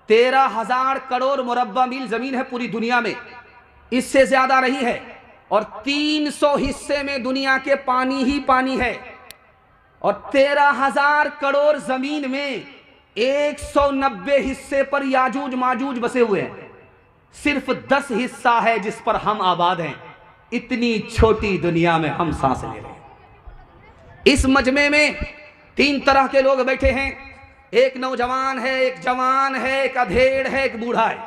13,000 करोड़ मुरब्बा मील जमीन है पूरी दुनिया में, इससे ज्यादा नहीं है। और 300 हिस्से में दुनिया के पानी ही पानी है। और 13,000 करोड़ जमीन में 190 हिस्से पर याजूज माजूज बसे हुए हैं। सिर्फ 10 हिस्सा है जिस पर हम आबाद हैं। इतनी छोटी दुनिया में हम सांस ले रहे हैं। इस मजमे में 3 तरह के लोग बैठे हैं। एक नौजवान है, एक जवान है, एक अधेड़ है, एक बूढ़ा है।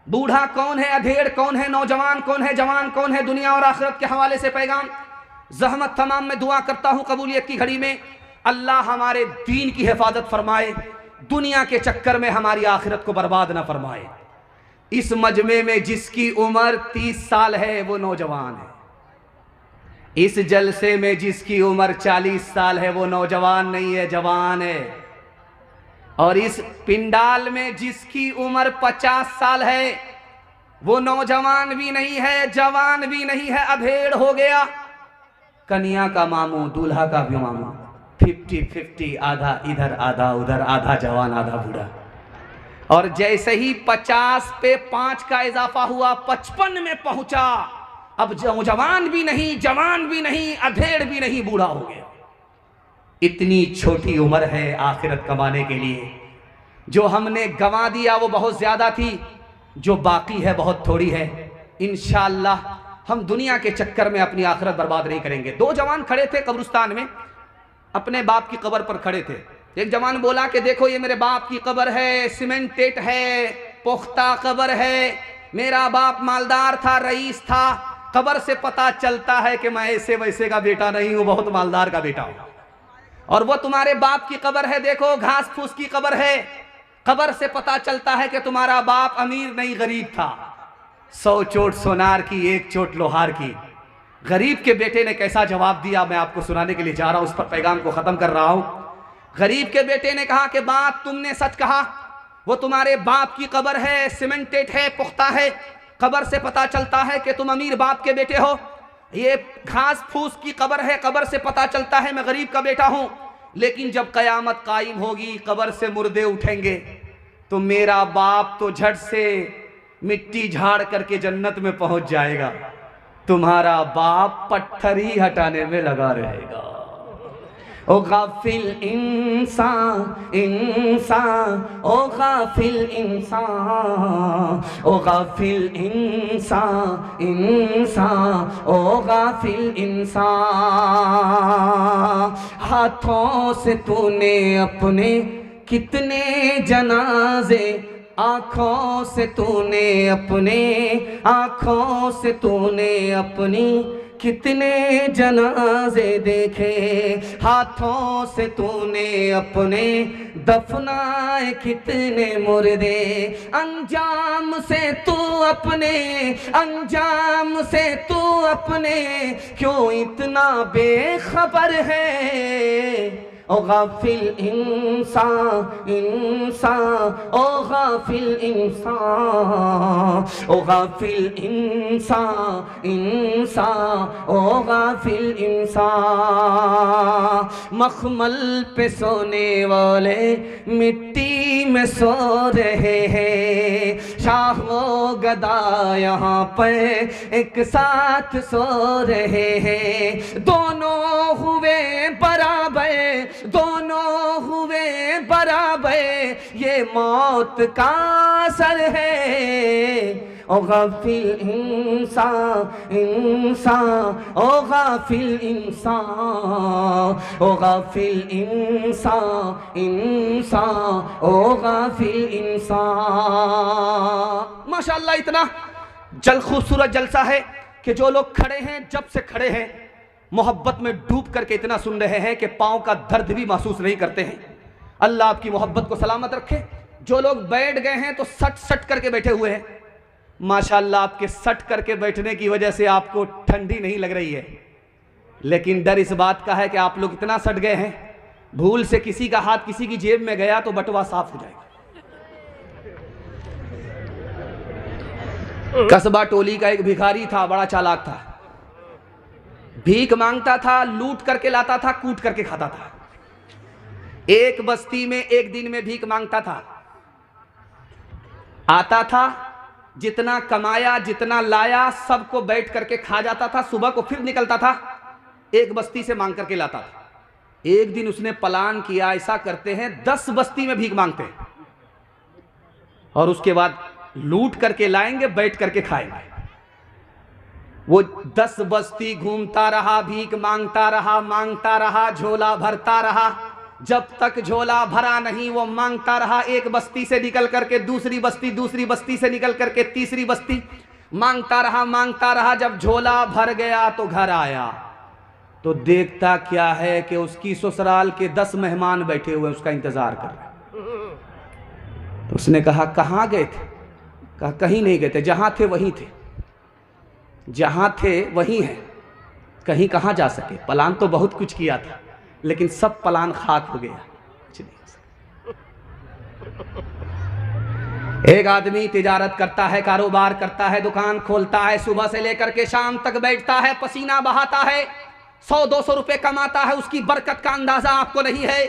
बूढ़ा कौन है, अधेड़ कौन है, नौजवान कौन है, जवान कौन है? दुनिया और आखिरत के हवाले से पैगाम। ज़हमत तमाम में दुआ करता हूं कबूलियत की घड़ी में अल्लाह हमारे दीन की हिफाजत फरमाए, दुनिया के चक्कर में हमारी आखिरत को बर्बाद ना फरमाए। इस मजमे में जिसकी उम्र 30 साल है वो नौजवान है। इस जलसे में जिसकी उम्र 40 साल है वो नौजवान नहीं है, जवान है। और इस पिंडाल में जिसकी उम्र 50 साल है वो नौजवान भी नहीं है, जवान भी नहीं है, अधेड़ हो गया। कन्या का मामू, दूल्हा का भी मामू, 50-50, आधा इधर आधा उधर, आधा जवान आधा बूढ़ा। और जैसे ही 50 पे 5 का इजाफा हुआ, 55 में पहुंचा, अब जवान भी नहीं, जवान भी नहीं, अधेड़ भी नहीं, बूढ़ा हो गया। इतनी छोटी उम्र है आखिरत कमाने के लिए। जो हमने गंवा दिया वो बहुत ज्यादा थी, जो बाकी है बहुत थोड़ी है। इंशाअल्लाह हम दुनिया के चक्कर में अपनी आखिरत बर्बाद नहीं करेंगे। 2 जवान खड़े थे कब्रिस्तान में, अपने बाप की कब्र पर खड़े थे। एक जवान बोला कि देखो ये मेरे बाप की कब्र है, सीमेंटेड है, पुख्ता कब्र है, मेरा बाप मालदार था, रईस था, कब्र से पता चलता है कि मैं ऐसे वैसे का बेटा नहीं हूं, बहुत मालदार का बेटा हूं। और वो तुम्हारे बाप की कब्र है, देखो घास फूस की कब्र है, कब्र से पता चलता है कि तुम्हारा बाप अमीर नहीं गरीब था। 100 चोट सोनार की, 1 चोट लोहार की। गरीब के बेटे ने कैसा जवाब दिया मैं आपको सुनाने के लिए जा रहा हूं, उस पर पैगाम को खत्म कर रहा हूं। गरीब के बेटे ने कहा कि बात तुमने सच कहा, वो तुम्हारे बाप की कब्र है, सीमेंटेड है, पुख्ता है, कब्र से पता चलता है कि तुम अमीर बाप के बेटे हो। ये घास फूस की कब्र है, कब्र से पता चलता है मैं गरीब का बेटा हूं। लेकिन जब कयामत कायम होगी, कब्र से मुर्दे उठेंगे, तो मेरा बाप तो झट से मिट्टी झाड़ करके जन्नत में पहुंच जाएगा, तुम्हारा बाप पत्थर ही हटाने में लगा रहेगा। ओ गाफिल इंसान इंसान, ओ गाफिल इंसान, ओ गाफिल इंसान इंसान, ओ गाफिल इंसान। हाथों से तूने अपने कितने जनाजे, आँखों से तूने अपने, आँखों से तूने अपनी कितने जनाजे देखे, हाथों से तूने अपने दफनाए कितने मुर्दे। अंजाम से तू अपने, अंजाम से तू अपने क्यों इतना बेखबर है। ओ गाफिल इंसान इंसान, ओ गाफिल इंसान, ओ गाफिल इंसान इंसान, ओ गाफिल इंसान। मखमल पे सोने वाले मिट्टी में सो रहे हैं, शाहो गदा यहाँ पर एक साथ सो रहे हैं। दोनों हुए बराबर, दोनों हुए बराबर, ये मौत का असर है। ओ गाफिल इंसान इंसान, ओ गाफिल इंसान, ओ गाफिल इंसान इंसान, ओ गाफिल इंसान। माशाअल्लाह इतना खूबसूरत जलसा है कि जो लोग खड़े हैं, जब से खड़े हैं मोहब्बत में डूब करके इतना सुन रहे हैं कि पाँव का दर्द भी महसूस नहीं करते हैं। अल्लाह आपकी मोहब्बत को सलामत रखे। जो लोग बैठ गए हैं तो सट सट करके बैठे हुए हैं, माशाअल्लाह आपके सट करके बैठने की वजह से आपको ठंडी नहीं लग रही है, लेकिन डर इस बात का है कि आप लोग इतना सट गए हैं, भूल से किसी का हाथ किसी की जेब में गया तो बटवा साफ हो जाएगा। कस्बा टोली का एक भिखारी था, बड़ा चालाक था, भीख मांगता था, लूट करके लाता था, कूट करके खाता था। एक बस्ती में एक दिन में भीख मांगता था, आता था, जितना कमाया जितना लाया सबको बैठ करके खा जाता था, सुबह को फिर निकलता था, एक बस्ती से मांग करके लाता था। एक दिन उसने प्लान किया, ऐसा करते हैं 10 बस्ती में भीख मांगते हैं और उसके बाद लूट करके लाएंगे, बैठ करके खाएंगे। वो 10 बस्ती घूमता रहा, भीख मांगता रहा, झोला भरता रहा। जब तक झोला भरा नहीं वो मांगता रहा। एक बस्ती से निकल करके दूसरी बस्ती से निकल करके तीसरी बस्ती, मांगता रहा। जब झोला भर गया तो घर आया तो देखता क्या है कि उसकी ससुराल के 10 मेहमान बैठे हुए उसका इंतजार कर रहे। तो उसने कहा कहाँ गए थे? कहा कहीं नहीं गए थे, जहां थे वहीं थे, जहां थे वहीं हैं, कहीं कहाँ जा सके। प्लान तो बहुत कुछ किया था लेकिन सब प्लान खाक हो गया, कुछ नहीं हो सका। एक आदमी तिजारत करता है, कारोबार करता है, दुकान खोलता है, सुबह से लेकर के शाम तक बैठता है, पसीना बहाता है, 100-200 रुपए कमाता है, उसकी बरकत का अंदाजा आपको नहीं है।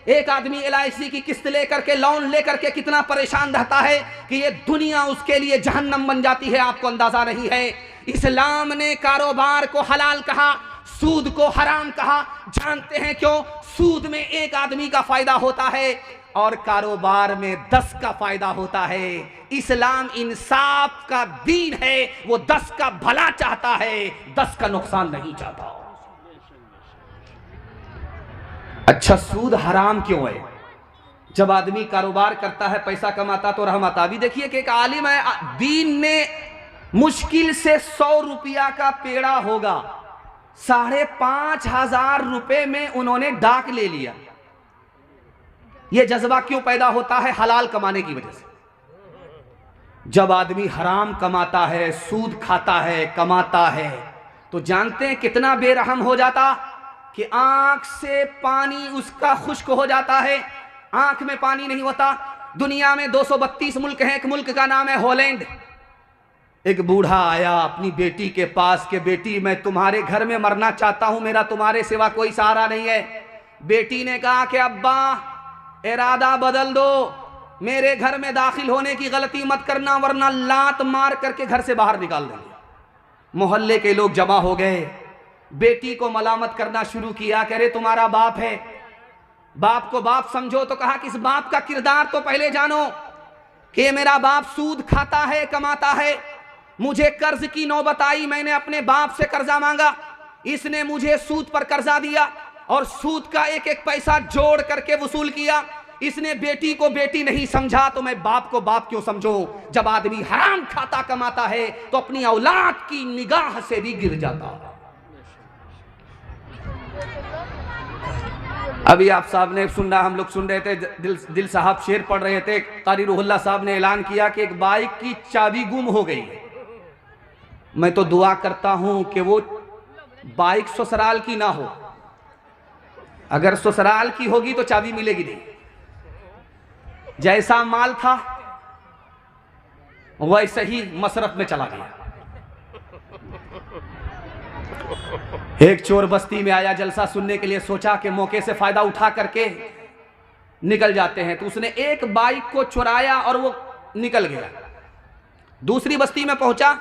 एक आदमी LIC की किस्त लेकर के, लोन लेकर के कितना परेशान रहता है कि ये दुनिया उसके लिए जहन्नम बन जाती है, आपको अंदाजा नहीं है। इस्लाम ने कारोबार को हलाल कहा, सूद को हराम कहा। जानते हैं क्यों? सूद में एक आदमी का फायदा होता है और कारोबार में 10 का फायदा होता है। इस्लाम इंसाफ का दीन है, वो 10 का भला चाहता है, 10 का नुकसान नहीं चाहता। अच्छा, सूद हराम क्यों है? जब आदमी कारोबार करता है, पैसा कमाता तो रहमत। अभी देखिए कि एक आलिम है, दीन ने मुश्किल से 100 रुपया का पेड़ा होगा, 5,500 रुपए में उन्होंने डाक ले लिया। यह जज्बा क्यों पैदा होता है? हलाल कमाने की वजह से। जब आदमी हराम कमाता है, सूद खाता है, कमाता है, तो जानते हैं कितना बेरहम हो जाता कि आंख से पानी उसका खुश्क हो जाता है, आंख में पानी नहीं होता। दुनिया में 232 मुल्क हैं, एक मुल्क का नाम है हॉलैंड। एक बूढ़ा आया अपनी बेटी के पास कि बेटी मैं तुम्हारे घर में मरना चाहता हूं, मेरा तुम्हारे सिवा कोई सहारा नहीं है। बेटी ने कहा कि अब्बा इरादा बदल दो, मेरे घर में दाखिल होने की गलती मत करना वरना लात मार करके घर से बाहर निकाल देंगे। मोहल्ले के लोग जमा हो गए, बेटी को मलामत करना शुरू किया, कह रहे तुम्हारा बाप है, बाप को बाप समझो। तो कहा कि इस बाप का किरदार तो पहले जानो कि मेरा बाप सूद खाता है, कमाता है, मुझे कर्ज की नौबत आई, मैंने अपने बाप से कर्जा मांगा, इसने मुझे सूद पर कर्जा दिया और सूद का एक एक पैसा जोड़ करके वसूल किया। इसने बेटी को बेटी नहीं समझा तो मैं बाप को बाप क्यों समझूं? जब आदमी हराम खाता कमाता है तो अपनी औलाद की निगाह से भी गिर जाता है। अभी आप साहब ने सुन रहा, हम लोग सुन रहे थे, दिल साहब शेर पढ़ रहे थे, कारी रूहुल्लाह साहब ने ऐलान किया कि एक बाइक की चाबी गुम हो गई है। मैं तो दुआ करता हूं कि वो बाइक ससुराल की ना हो, अगर ससुराल की होगी तो चाबी मिलेगी नहीं। जैसा माल था वैसे ही मसरफ में चला गया। एक चोर बस्ती में आया जलसा सुनने के लिए, सोचा कि मौके से फायदा उठा करके निकल जाते हैं, तो उसने एक बाइक को चुराया और वो निकल गया। दूसरी बस्ती में पहुंचा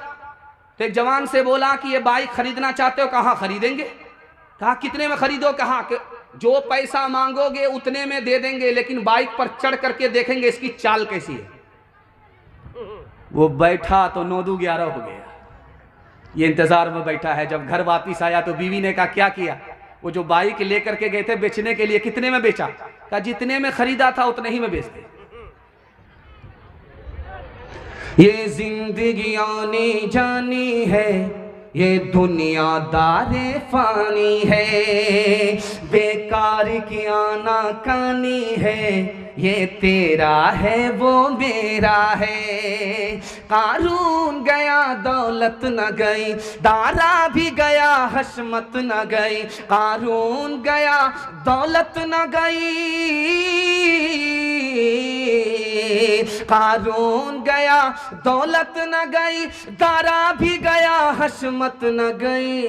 तो एक जवान से बोला कि ये बाइक खरीदना चाहते हो? कहाँ खरीदेंगे? कहा कितने में खरीदो? कहा कि जो पैसा मांगोगे उतने में दे देंगे, लेकिन बाइक पर चढ़ करके देखेंगे इसकी चाल कैसी है। वो बैठा तो 9-11 हो गया, ये इंतजार में बैठा है। जब घर वापिस आया तो बीवी ने कहा क्या किया? वो जो बाइक लेकर के गए थे बेचने के लिए, कितने में बेचा? कहा जितने में खरीदा था उतने ही में बेचते। ये जिंदगी आनी जानी है, ये दुनियादारे फानी है, बेकार की आना कानी है, ये तेरा है वो मेरा है। कारून गया दौलत न गई, दारा भी गया हशमत न गई। कारून गया दौलत न गई, कारून गया दौलत न गई, दारा भी गया हशमत न गई।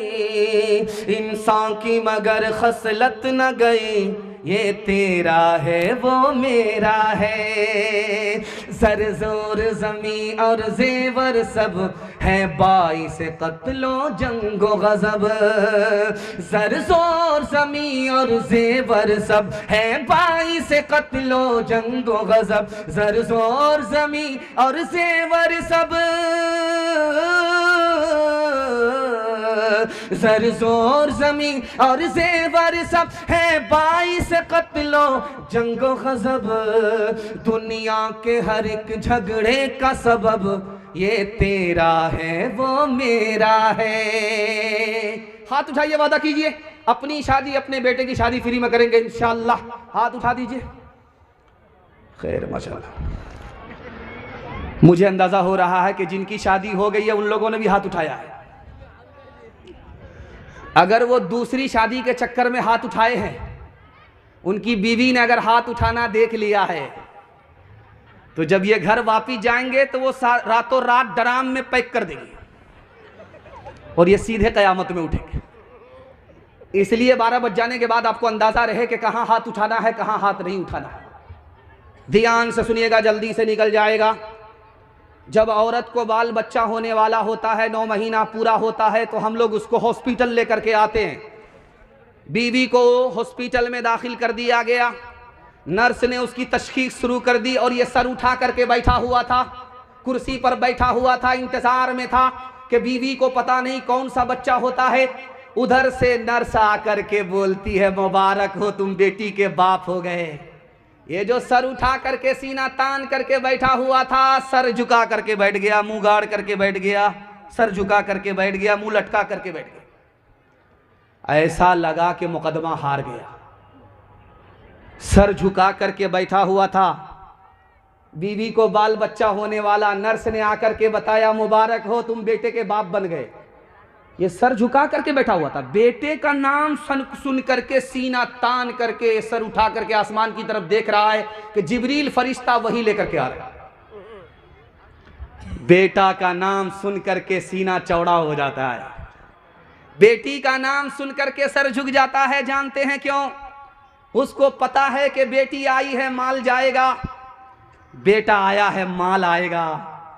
इंसान की मगर खसलत न गई, ये तेरा है वो मेरा है। सर जोर ज़मीं और जेवर सब है बाइस कत्लो जंगो गज़ब। सर जोर ज़मीं और जेवर सब है बाइस कत्लो जंगो गज़ब। सर जोर ज़मीं और जेवर सब सर जोर ज़मीं और जेवर सब है बाइस कत्लो जंगो गज़ब। दुनिया के हर एक झगड़े का सबब ये तेरा है वो मेरा है। हाथ उठाइए, वादा कीजिए अपनी शादी अपने बेटे की शादी फ्री में करेंगे इंशाअल्लाह। हाथ उठा दीजिए। खैर माशाअल्लाह। मुझे अंदाजा हो रहा है कि जिनकी शादी हो गई है उन लोगों ने भी हाथ उठाया है। अगर वो दूसरी शादी के चक्कर में हाथ उठाए हैं, उनकी बीवी ने अगर हाथ उठाना देख लिया है, तो जब ये घर वापिस जाएंगे तो वो रातों रात ड्राम में पैक कर देंगे और ये सीधे कयामत में उठेंगे। इसलिए 12 बज जाने के बाद आपको अंदाजा रहे कि कहां हाथ उठाना है कहां हाथ नहीं उठाना है। ध्यान से सुनिएगा, जल्दी से निकल जाएगा। जब औरत को बाल बच्चा होने वाला होता है, 9 महीना पूरा होता है, तो हम लोग उसको हॉस्पिटल लेकर के आते हैं। बीवी को हॉस्पिटल में दाखिल कर दिया गया। नर्स ने उसकी तशखीस शुरू कर दी और ये सर उठा करके बैठा हुआ था, कुर्सी पर बैठा हुआ था, इंतजार में था कि बीवी को पता नहीं कौन सा बच्चा होता है। उधर से नर्स आकर के बोलती है, मुबारक हो तुम बेटी के बाप हो गए। ये जो सर उठा करके सीना तान करके बैठा हुआ था, सर झुका करके बैठ गया, मुंह गाड़ करके बैठ गया, सर झुका करके बैठ गया, मुंह लटका करके बैठ गया। ऐसा लगा कि मुकदमा हार गया। सर झुका करके बैठा हुआ था, बीवी को बाल बच्चा होने वाला, नर्स ने आकर के बताया, मुबारक हो तुम बेटे के बाप बन गए। ये सर झुका करके बैठा हुआ था, बेटे का नाम सुन करके सीना तान करके सर उठा करके आसमान की तरफ देख रहा है कि जिब्रील फरिश्ता वही लेकर के आ रहा है। बेटा का नाम सुन करके सीना चौड़ा हो जाता है, बेटी का नाम सुन करके सर झुक जाता है। जानते हैं क्यों? उसको पता है कि बेटी आई है माल जाएगा, बेटा आया है माल आएगा।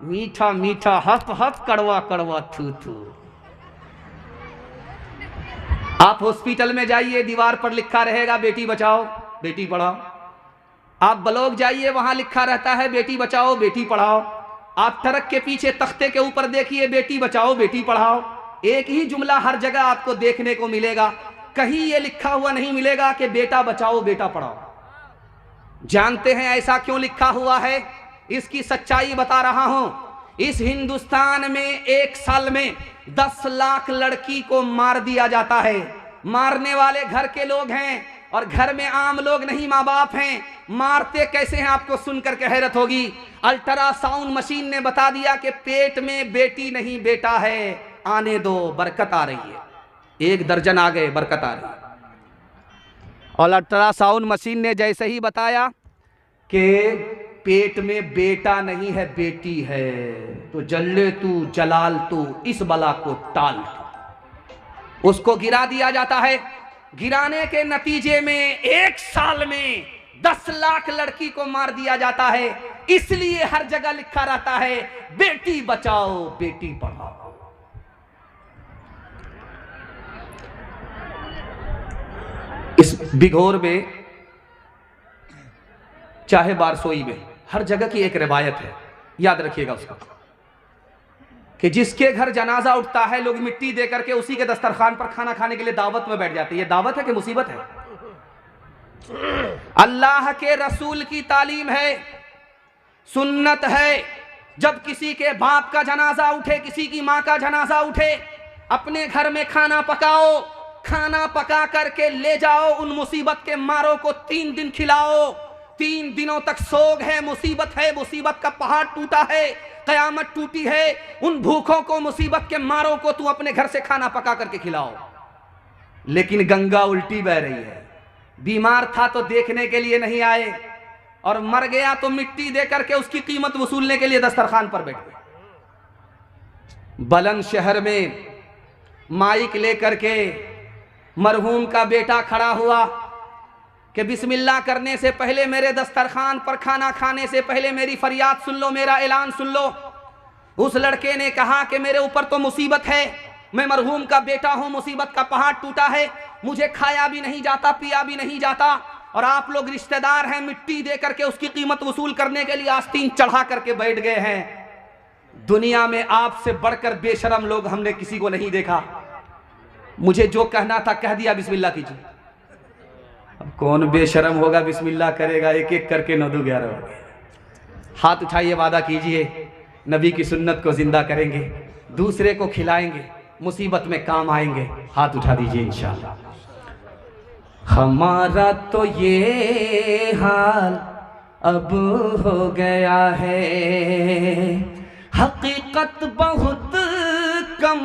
मीठा मीठा हफ हफ, कड़वा कड़वा थू थू। आप हॉस्पिटल में जाइए, दीवार पर लिखा रहेगा बेटी बचाओ बेटी पढ़ाओ। आप ब्लॉक जाइए, वहां लिखा रहता है बेटी बचाओ बेटी पढ़ाओ। आप ट्रक के पीछे तख्ते के ऊपर देखिए, बेटी बचाओ बेटी पढ़ाओ। एक ही जुमला हर जगह आपको देखने को मिलेगा, कहीं ये लिखा हुआ नहीं मिलेगा कि बेटा बचाओ बेटा पढ़ाओ। जानते हैं ऐसा क्यों लिखा हुआ है? इसकी सच्चाई बता रहा हूं। इस हिंदुस्तान में एक साल में 10 लाख लड़की को मार दिया जाता है। मारने वाले घर के लोग हैं और घर में आम लोग नहीं, माँ बाप हैं। मारते कैसे हैं आपको सुनकर के हैरत होगी। अल्ट्रासाउंड मशीन ने बता दिया कि पेट में बेटी नहीं बेटा है, आने दो बरकत आ रही है। 1 दर्जन आ गए, बरकत आ रही है। और अल्ट्रासाउंड मशीन ने जैसे ही बताया कि पेट में बेटा नहीं है बेटी है, तो जल्ले तू जलाल तू, इस बला को टाल, उसको गिरा दिया जाता है। गिराने के नतीजे में 1 साल में 10 लाख लड़की को मार दिया जाता है। इसलिए हर जगह लिखा रहता है बेटी बचाओ बेटी पढ़ाओ। इस बिघोर में, चाहे बारसोई में, हर जगह की एक रिवायत है, याद रखिएगा उसको, कि जिसके घर जनाजा उठता है लोग मिट्टी दे करके उसी के दस्तरखान पर खाना खाने के लिए दावत में बैठ जाते हैं। ये दावत है कि मुसीबत है? अल्लाह के रसूल की तालीम है, सुन्नत है। जब किसी के बाप का जनाजा उठे, किसी की मां का जनाजा उठे, अपने घर में खाना पकाओ, खाना पका करके ले जाओ, उन मुसीबत के मारों को 3 दिन खिलाओ। 3 दिनों तक सोग है, मुसीबत है, मुसीबत का पहाड़ टूटा है, कयामत टूटी है। उन भूखों को, मुसीबत के मारों को तू अपने घर से खाना पका करके खिलाओ। लेकिन गंगा उल्टी बह रही है। बीमार था तो देखने के लिए नहीं आए, और मर गया तो मिट्टी दे करके उसकी कीमत वसूलने के लिए दस्तरखान पर बैठ गए। बुलंदशहर में माइक लेकर के मरहूम का बेटा खड़ा हुआ, कि बिस्मिल्लाह करने से पहले, मेरे दस्तरखान पर खाना खाने से पहले मेरी फरियाद सुन लो, मेरा ऐलान सुन लो। उस लड़के ने कहा कि मेरे ऊपर तो मुसीबत है, मैं मरहूम का बेटा हूं, मुसीबत का पहाड़ टूटा है, मुझे खाया भी नहीं जाता, पिया भी नहीं जाता, और आप लोग रिश्तेदार हैं, मिट्टी दे करके उसकी कीमत वसूल करने के लिए आस्तीन चढ़ा करके बैठ गए हैं। दुनिया में आपसे बढ़कर बेशरम लोग हमने किसी को नहीं देखा। मुझे जो कहना था कह दिया, बिस्मिल्लाह कीजिए। अब कौन बेशरम होगा, बिस्मिल्लाह करेगा, एक एक करके 9 2 11 हो गए। हाथ उठाइए, वादा कीजिए नबी की सुन्नत को जिंदा करेंगे, दूसरे को खिलाएंगे, मुसीबत में काम आएंगे। हाथ उठा दीजिए इंशाअल्लाह। हमारा तो ये हाल अब हो गया है, हकीकत बहुत कम,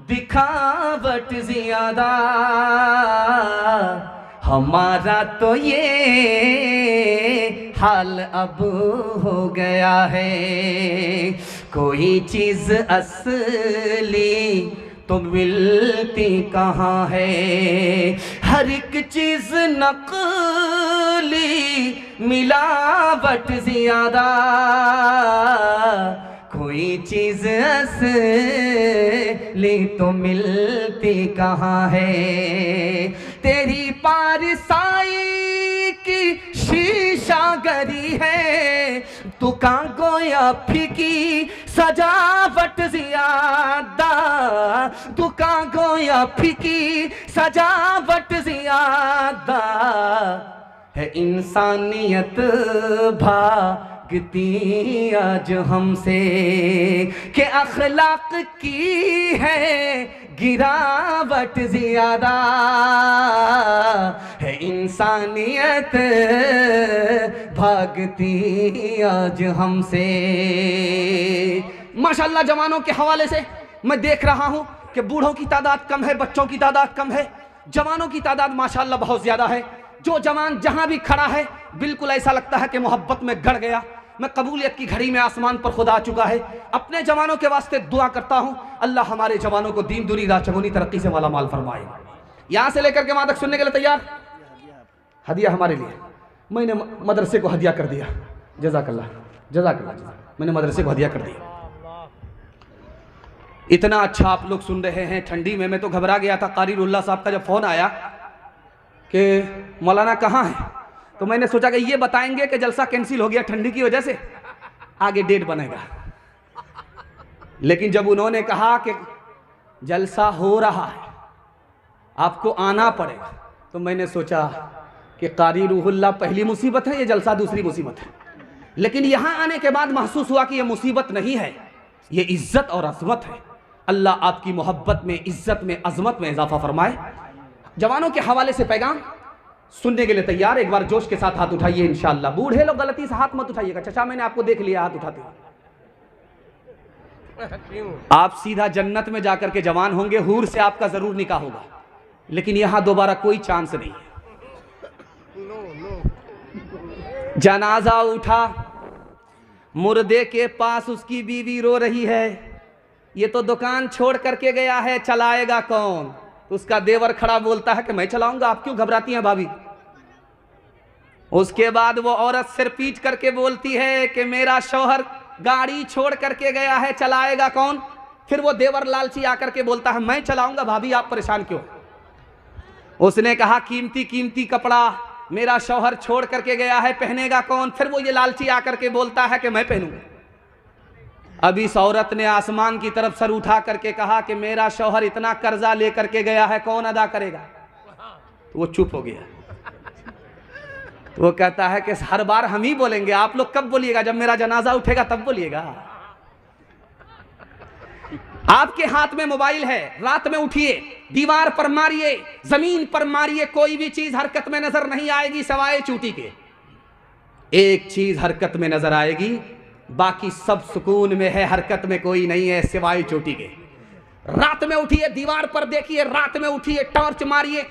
दिखावट ज्यादा। हमारा तो ये हाल अब हो गया है, कोई चीज असली तो मिलती कहाँ है, हर एक चीज नकली, मिलावट ज्यादा। कोई चीज असली तो मिलती कहाँ है, तेरी पारसाई की शीशागरी है, दुकान गोया फीकी, सजावट ज्यादा। दुकान गोया फीकी, सजावट ज्यादा है, इंसानियत भागती आज हमसे, के अखलाक की है गिरावट ज्यादा है, इंसानियत भागती आज हमसे। माशाअल्लाह जवानों के हवाले से मैं देख रहा हूं कि बूढ़ों की तादाद कम है, बच्चों की तादाद कम है, जवानों की तादाद माशाअल्लाह बहुत ज्यादा है। जो जवान जहां भी खड़ा है बिल्कुल ऐसा लगता है कि मोहब्बत में गड़ गया। मैं कबूलियत की घड़ी में आसमान पर खुदा आ चुका है। अपने जवानों के वास्ते दुआ करता हूं, अल्लाह हमारे जवानों को दीन दुनी राह चगुनी तरक्की से माला माल फरमाए। यहां से लेकर के वहां तक सुनने के लिए तैयार? हदिया हमारे लिए, मैंने मदरसे को हदिया कर दिया। जज़ाकल्लाह जज़ाकल्लाह, मैंने मदरसे को हदिया कर दिया। इतना अच्छा आप लोग सुन रहे हैं ठंडी में। मैं तो घबरा गया था। कारी रुल्ला साहब का जब फोन आया कि मौलाना कहाँ है, तो मैंने सोचा कि ये बताएंगे कि जलसा कैंसिल हो गया ठंडी की वजह से, आगे डेट बनेगा। लेकिन जब उन्होंने कहा कि जलसा हो रहा है, आपको आना पड़ेगा, तो मैंने सोचा कि कारी रूहुल्लाह पहली मुसीबत है, ये जलसा दूसरी मुसीबत है। लेकिन यहाँ आने के बाद महसूस हुआ कि ये मुसीबत नहीं है, ये इज्जत और अज़मत है। अल्लाह आपकी मोहब्बत में, इज्जत में, अज़मत में इजाफा फरमाए। जवानों के हवाले से पैगाम सुनने के लिए तैयार? एक बार जोश के साथ हाथ उठाइए इंशाअल्लाह। बूढ़े लोग गलती से हाथ मत उठाइएगा। चचा मैंने आपको देख लिया हाथ उठाते हुए। आप सीधा जन्नत में जाकर के जवान होंगे, हूर से आपका जरूर निकाह होगा, लेकिन यहां दोबारा कोई चांस नहीं है। जनाजा उठा, मुर्दे के पास उसकी बीवी रो रही है। ये तो दुकान छोड़ करके गया है, चलाएगा कौन? उसका देवर खड़ा बोलता है कि मैं चलाऊंगा। आप क्यों घबराती हैं भाभी? उसके बाद वो औरत सिर पीट करके बोलती है कि मेरा शौहर गाड़ी छोड़ करके गया है, चलाएगा कौन? फिर वो देवर लालची आकर के बोलता है मैं चलाऊंगा। भाभी आप परेशान क्यों? उसने कहा कीमती कीमती कपड़ा मेरा शौहर छोड़ करके गया है, पहनेगा कौन? फिर वो ये लालची आकर के बोलता है कि मैं पहनूंगा। अब इस औरत ने आसमान की तरफ सर उठा करके कहा कि मेरा शौहर इतना कर्जा लेकर के गया है, कौन अदा करेगा? तो वो चुप हो गया। तो वो कहता है कि हर बार हम ही बोलेंगे, आप लोग कब बोलिएगा? जब मेरा जनाजा उठेगा तब बोलिएगा। आपके हाथ में मोबाइल है, रात में उठिए, दीवार पर मारिए, जमीन पर मारिए, कोई भी चीज हरकत में नजर नहीं आएगी सवाए चूटी के। एक चीज हरकत में नजर आएगी, बाकी सब सुकून में है, हरकत में कोई नहीं है सिवाय चोटी के। रात में उठिए, दीवार पर देखिए, रात में उठिए, टॉर्च मारिए,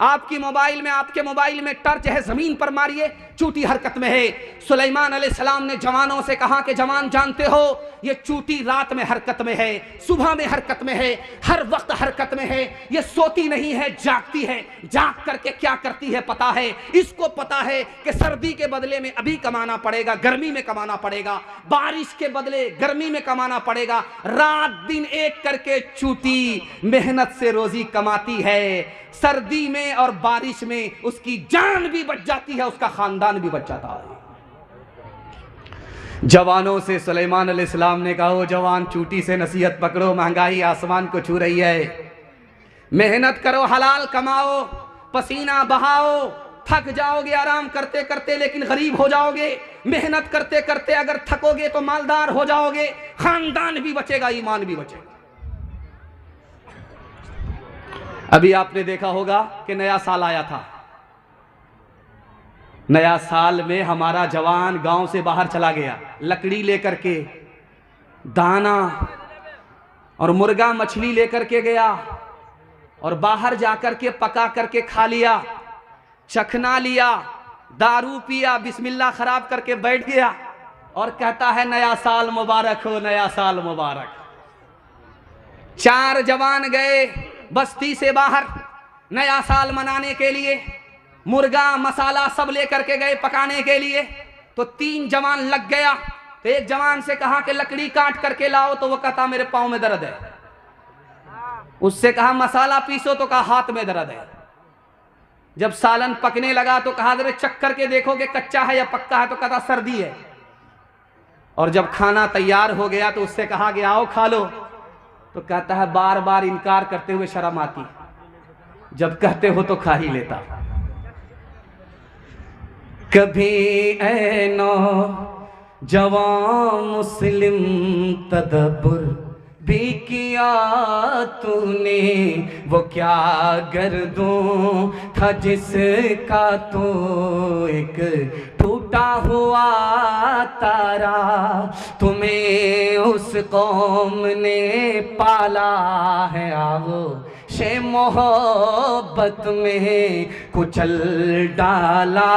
आपके मोबाइल में टॉर्च है, जमीन पर मारिए, चूटी हरकत में है। सुलेमान अलैहिस्सलाम ने जवानों से कहा कि जवान जानते हो ये चूटी रात में हरकत में है, सुबह में हरकत में है, हर वक्त हरकत में है, ये सोती नहीं है, जागती है। जाग करके क्या करती है पता है, इसको पता है कि सर्दी के बदले में अभी कमाना पड़ेगा, गर्मी में कमाना पड़ेगा, बारिश के बदले गर्मी में कमाना पड़ेगा। रात दिन एक करके चूटी मेहनत से रोजी कमाती है, सर्दी में और बारिश में उसकी जान भी बच जाती है, उसका खानदान भी बच जाता है। जवानों से सुलेमान अलैहिस्सलाम ने कहा, जवान चूटी से नसीहत पकड़ो, महंगाई आसमान को छू रही है, मेहनत करो, हलाल कमाओ, पसीना बहाओ, थक जाओगे आराम करते करते लेकिन गरीब हो जाओगे, मेहनत करते करते अगर थकोगे तो मालदार हो जाओगे, खानदान भी बचेगा, ईमान भी बचेगा। अभी आपने देखा होगा कि नया साल आया था, नया साल में हमारा जवान गांव से बाहर चला गया, लकड़ी लेकर के, दाना और मुर्गा मछली लेकर के गया और बाहर जाकर के पका करके खा लिया, चखना लिया, दारू पिया, बिस्मिल्लाह खराब करके बैठ गया और कहता है नया साल मुबारक हो, नया साल मुबारक। 4 जवान गए बस्ती से बाहर नया साल मनाने के लिए, मुर्गा मसाला सब लेकर के गए पकाने के लिए, तो 3 जवान लग गया। तो एक जवान से कहा कि लकड़ी काट करके लाओ, तो वो कहता मेरे पाँव में दर्द है। उससे कहा मसाला पीसो, तो कहा हाथ में दर्द है। जब सालन पकने लगा तो कहा जरा चख करके देखो कि कच्चा है या पक्का है, तो कहता सर्दी है। और जब खाना तैयार हो गया तो उससे कहा कि आओ खा लो, तो कहता है बार बार इनकार करते हुए शर्म आती, जब कहते हो तो खा ही लेता। कभी ऐ नौजवान मुस्लिम तदब्बुर भी किया तूने, वो क्या गर्दों था जिसका तो एक टूटा हुआ तारा, तुम्हें उस कौम ने पाला है, आओ शे मोहब्बत में कुचल डाला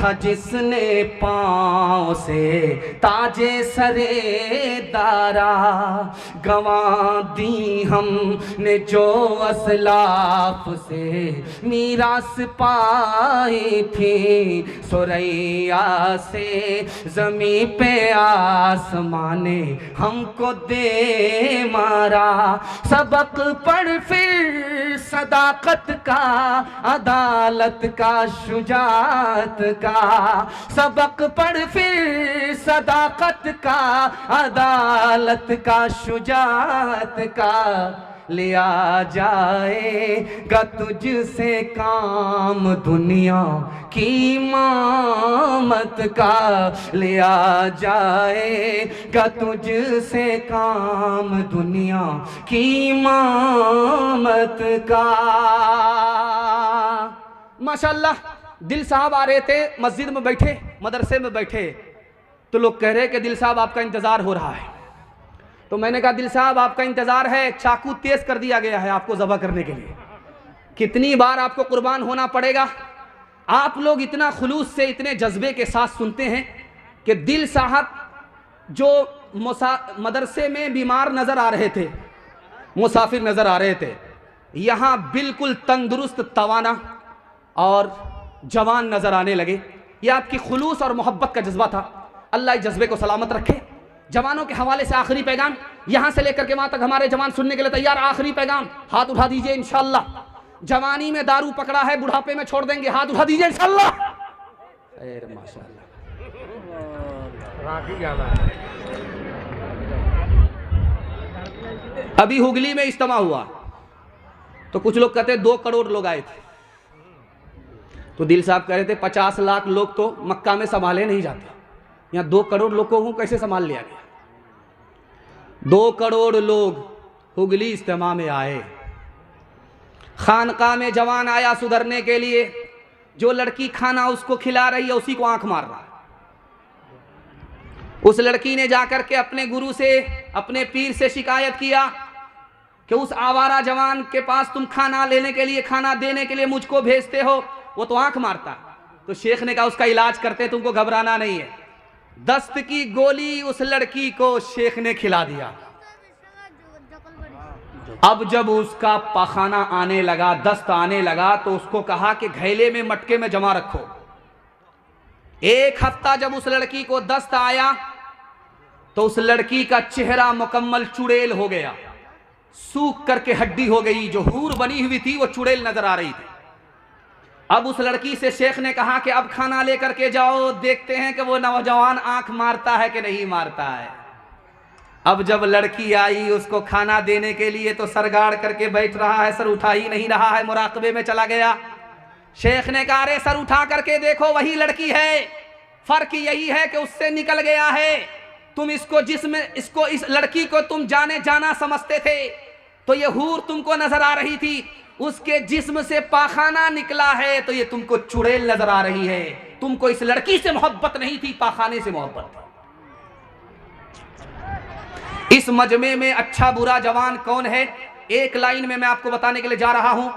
था जिसने पाँव से ताजे सरे दारा, गंवा दी हमने जो असलाफ से मीरास पाई थी, सुरैया से ज़मीं पे आसमाने हमको दे मारा। सबक पढ़ फिर सदाकत का, अदालत का, शुजाअत का, सबक पढ़ फिर सदाकत का, अदालत का, शुजाअत का, लिया जाएगा तुझसे काम दुनिया की इमामत का, लिया जाएगा तुझसे काम दुनिया की इमामत का। माशाअल्लाह, दिल साहब आ रहे थे, मस्जिद में बैठे, मदरसे में बैठे, तो लोग कह रहे कि दिल साहब आपका इंतज़ार हो रहा है। तो मैंने कहा दिल साहब आपका इंतज़ार है, चाकू तेज कर दिया गया है आपको ज़बह करने के लिए, कितनी बार आपको कुर्बान होना पड़ेगा। आप लोग इतना खुलूस से, इतने जज्बे के साथ सुनते हैं कि दिल साहब जो मदरसे में बीमार नज़र आ रहे थे, मुसाफिर नज़र आ रहे थे, यहाँ बिल्कुल तंदुरुस्त, तवाना और जवान नज़र आने लगे। यह आपकी खुलूस और मोहब्बत का जज्बा था। अल्लाह इस जज्बे को सलामत रखे। जवानों के हवाले से आखिरी पैगाम, यहाँ से लेकर के वहाँ तक हमारे जवान सुनने के लिए तैयार। आखिरी पैगाम, हाथ उठा दीजिए इंशाअल्लाह। जवानी में दारू पकड़ा है, बुढ़ापे में छोड़ देंगे, हाथ उठा दीजिए इंशाअल्लाह। माशाअल्लाह। अभी हुगली में इज्तिमा हुआ तो कुछ लोग कहते 2 करोड़ लोग आए थे, तो दिल साहब कह रहे थे 50 लाख लोग तो मक्का में संभाले नहीं जाते, यहाँ 2 करोड़ लोगों को कैसे संभाल लिया गया। 2 करोड़ लोग हुगली इज्तिमा में आए। खानका में जवान आया सुधरने के लिए, जो लड़की खाना उसको खिला रही है उसी को आंख मार रहा है। उस लड़की ने जाकर के अपने गुरु से, अपने पीर से शिकायत किया कि उस आवारा जवान के पास तुम खाना लेने के लिए, खाना देने के लिए मुझको भेजते हो, वो तो आंख मारता। तो शेख ने कहा उसका इलाज करते, तुमको घबराना नहीं है। दस्त की गोली उस लड़की को शेख ने खिला दिया। अब जब उसका पाखाना आने लगा, दस्त आने लगा, तो उसको कहा कि घैले में मटके में जमा रखो। एक हफ्ता जब उस लड़की को दस्त आया तो उस लड़की का चेहरा मुकम्मल चुड़ैल हो गया, सूख करके हड्डी हो गई। जो हूर बनी हुई थी वो चुड़ैल नजर आ रही थी। अब उस लड़की से शेख ने कहा कि अब खाना लेकर के जाओ, देखते हैं कि वो नौजवान आंख मारता है कि नहीं मारता है। अब जब लड़की आई उसको खाना देने के लिए तो सर गाड़ करके बैठ रहा है, सर उठा ही नहीं रहा है, मुराकबे में चला गया। शेख ने कहा अरे सर उठा करके देखो, वही लड़की है, फर्क यही है कि उससे निकल गया है। तुम इसको इस लड़की को तुम जाने जाना समझते थे, तो ये हूर तुमको नजर आ रही थी, उसके जिस्म से पाखाना निकला है तो ये तुमको चुड़ैल नजर आ रही है। तुमको इस लड़की से मोहब्बत नहीं थी, पाखाने से मोहब्बत थी। इस मजमे में अच्छा बुरा जवान कौन है, एक लाइन में मैं आपको बताने के लिए जा रहा हूं।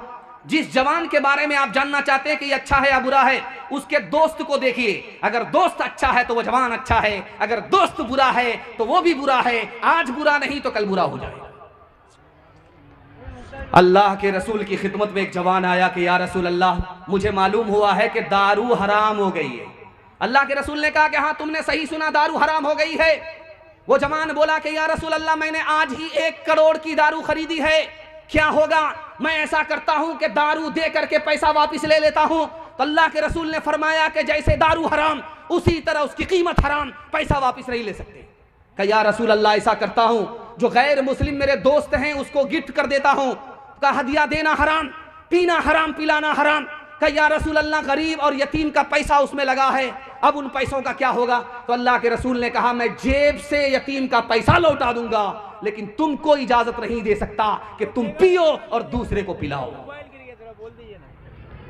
जिस जवान के बारे में आप जानना चाहते हैं कि ये अच्छा है या बुरा है, उसके दोस्त को देखिए। अगर दोस्त अच्छा है तो वो जवान अच्छा है, अगर दोस्त बुरा है तो वो भी बुरा है। आज बुरा नहीं तो कल बुरा हो जाएगा। अल्लाह के रसूल की खिदमत में एक जवान आया कि या रसूल अल्लाह, मुझे मालूम हुआ है कि दारू हराम हो गई है। अल्लाह के रसूल ने कहा कि हाँ तुमने सही सुना, दारू हराम हो गई है। वो जवान बोला कि या रसूल अल्लाह, मैंने आज ही 1 करोड़ की दारू खरीदी है, क्या होगा? मैं ऐसा करता हूं कि दारू दे करके पैसा वापस ले लेता हूं। तो अल्लाह के रसूल ने फरमाया कि जैसे दारू हराम उसी तरह उसकी कीमत हराम, पैसा वापस नहीं ले सकते। कहा या रसूल अल्लाह, ऐसा करता हूं जो गैर मुस्लिम मेरे दोस्त हैं उसको गिफ्ट कर देता हूं। का हदिया देना हराम, पीना हराम, पिलाना हराम। कहा या रसूल अल्लाह, गरीब और यतीम का पैसा उसमें लगा है, अब उन पैसों का क्या होगा? तो अल्लाह के रसूल ने कहा मैं जेब से यतीम का पैसा लौटा दूंगा, लेकिन तुमको इजाजत नहीं दे सकता कि तुम पियो और दूसरे को पिलाओ।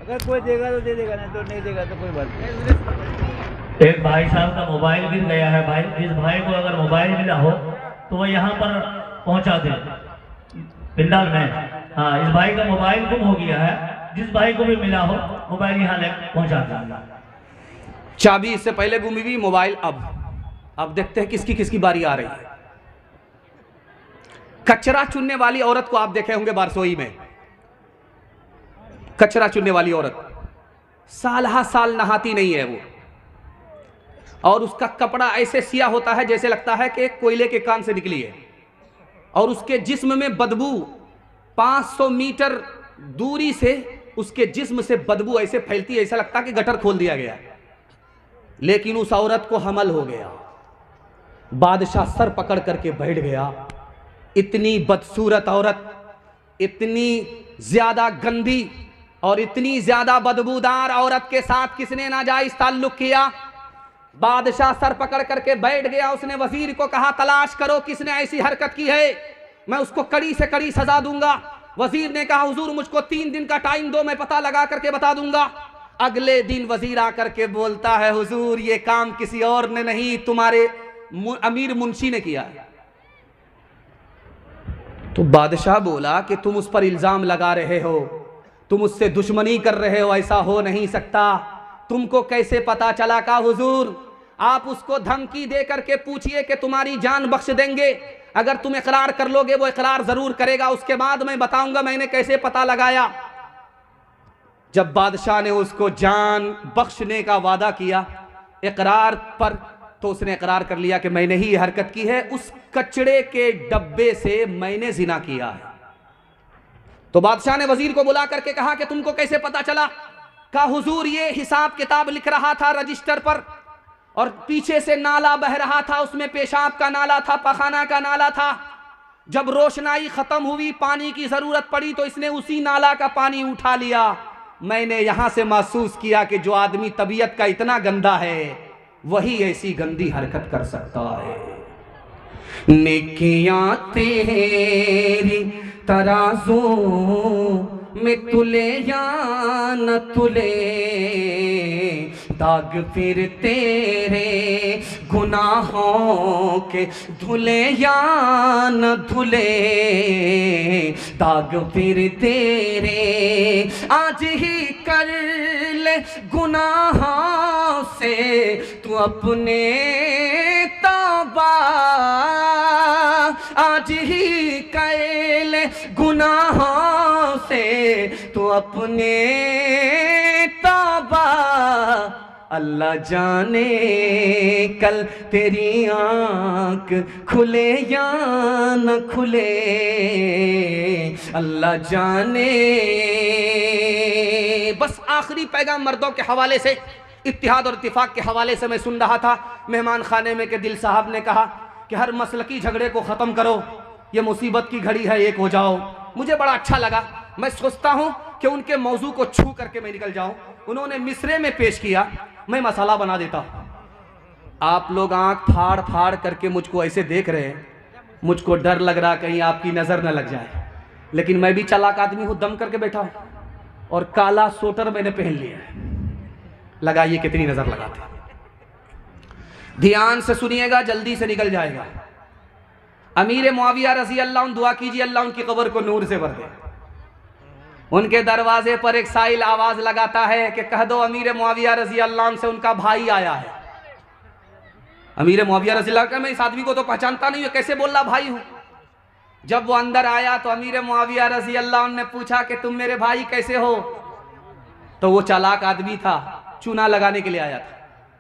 अगर कोई देगा तो दे देगा, नहीं तो नहीं देगा तो कोई बात नहीं। एक भाई साहब का मोबाइल गिर गया है। भाई, जिस भाई को अगर मोबाइल मिला हो तो वह यहाँ पर पहुँचा दे पिंडाल में। हाँ, इस भाई का मोबाइल गुम हो गया है, जिस भाई को भी मिला हो मोबाइल यहाँ ले पहुँचा दे। चाबी इससे पहले गुमी हुई, मोबाइल अब देखते हैं किसकी किसकी बारी आ रही है। कचरा चुनने वाली औरत को आप देखे होंगे बारसोई में, कचरा चुनने वाली औरत साल हा साल नहाती नहीं है वो, और उसका कपड़ा ऐसे सिया होता है जैसे लगता है कि कोयले के कान से निकली है, और उसके जिस्म में बदबू 500 मीटर दूरी से उसके जिस्म से बदबू ऐसे फैलती है, ऐसा लगता है कि गटर खोल दिया गया। लेकिन उस औरत को हमल हो गया। बादशाह सर पकड़ करके बैठ गया। इतनी बदसूरत औरत, इतनी ज्यादा गंदी और इतनी ज्यादा बदबूदार औरत के साथ किसने नाजायज ताल्लुक किया? बादशाह सर पकड़ करके बैठ गया। उसने वजीर को कहा तलाश करो किसने ऐसी हरकत की है, मैं उसको कड़ी से कड़ी सजा दूंगा। वजीर ने कहा हुजूर मुझको 3 दिन का टाइम दो, मैं पता लगा करके बता दूंगा। अगले दिन वजीर आकर के बोलता है हुजूर ये काम किसी और ने नहीं, तुम्हारे अमीर मुंशी ने किया है। तो बादशाह बोला कि तुम उस पर इल्जाम लगा रहे हो, तुम उससे दुश्मनी कर रहे हो, ऐसा हो नहीं सकता। तुमको कैसे पता चला? का हुजूर आप उसको धमकी दे करके पूछिए कि तुम्हारी जान बख्श देंगे, अगर तुम इकरार कर लोगे वो इकरार जरूर करेगा, उसके बाद मैं बताऊंगा मैंने कैसे पता लगाया। जब बादशाह ने उसको जान बख्शने का वादा किया इकरार पर, तो उसने इकरार कर लिया कि मैंने ही हरकत की है, उस कचड़े के डब्बे से मैंने जिना किया है। तो बादशाह ने वजीर को बुला करके कहा कि तुमको कैसे पता चला? कहा हुजूर ये हिसाब किताब लिख रहा था रजिस्टर पर, और पीछे से नाला बह रहा था, उसमें पेशाब का नाला था, पखाना का नाला था। जब रोशनाई खत्म हुई, पानी की जरूरत पड़ी, तो इसने उसी नाला का पानी उठा लिया। मैंने यहां से महसूस किया कि जो आदमी तबीयत का इतना गंदा है वही ऐसी गंदी हरकत कर सकता है। नेकियां तेरी तराजू में तुले या न तुले, दाग फिर तेरे गुनाहों के धुले या न धुले, दाग फिर तेरे आज ही कर ले गुनाहों से तू अपने तौबा, आज ही कर ले गुनाहों से तू अपने तौबा। अल्लाह जाने कल तेरी आँख खुले या न खुले, अल्लाह जाने। बस आखिरी पैगाम मर्दों के हवाले से, इत्तिहाद और इत्तिफाक के हवाले से मैं सुन रहा था। मेहमान खाने में के दिल साहब ने कहा कि हर मसलकी झगड़े को ख़त्म करो, ये मुसीबत की घड़ी है, एक हो जाओ। मुझे बड़ा अच्छा लगा। मैं सोचता हूँ कि उनके मौजू को छू करके मैं निकल जाऊँ। उन्होंने मिसरे में पेश किया, मैं मसाला बना देता हूँ। आप लोग आंख फाड़ फाड़ करके मुझको ऐसे देख रहे हैं, मुझको डर लग रहा कहीं आपकी नज़र न लग जाए, लेकिन मैं भी चालाक आदमी हूँ, दम करके बैठा हूँ और काला स्वेटर मैंने पहन लिया है। लगाइए कितनी नज़र लगाते। ध्यान से सुनिएगा, जल्दी से निकल जाएगा। अमीर मुआविया रज़ी अल्लाह अन्हु, दुआ कीजिए अल्लाह उनकी कब्र को नूर से भर दे। उनके दरवाजे पर एक साइल आवाज लगाता है कि कह दो अमीर मुआविया रज़ी अल्लाह अन्हु से उनका भाई आया है। अमीर मुआविया रज़ी अल्लाह का, मैं इस आदमी को तो पहचानता नहीं हूँ, कैसे बोल रहा भाई हूँ। जब वो अंदर आया तो अमीर मुआविया रज़ी अल्लाह अन्हु ने पूछा कि तुम मेरे भाई कैसे हो। तो वो चालाक आदमी था, चूना लगाने के लिए आया था।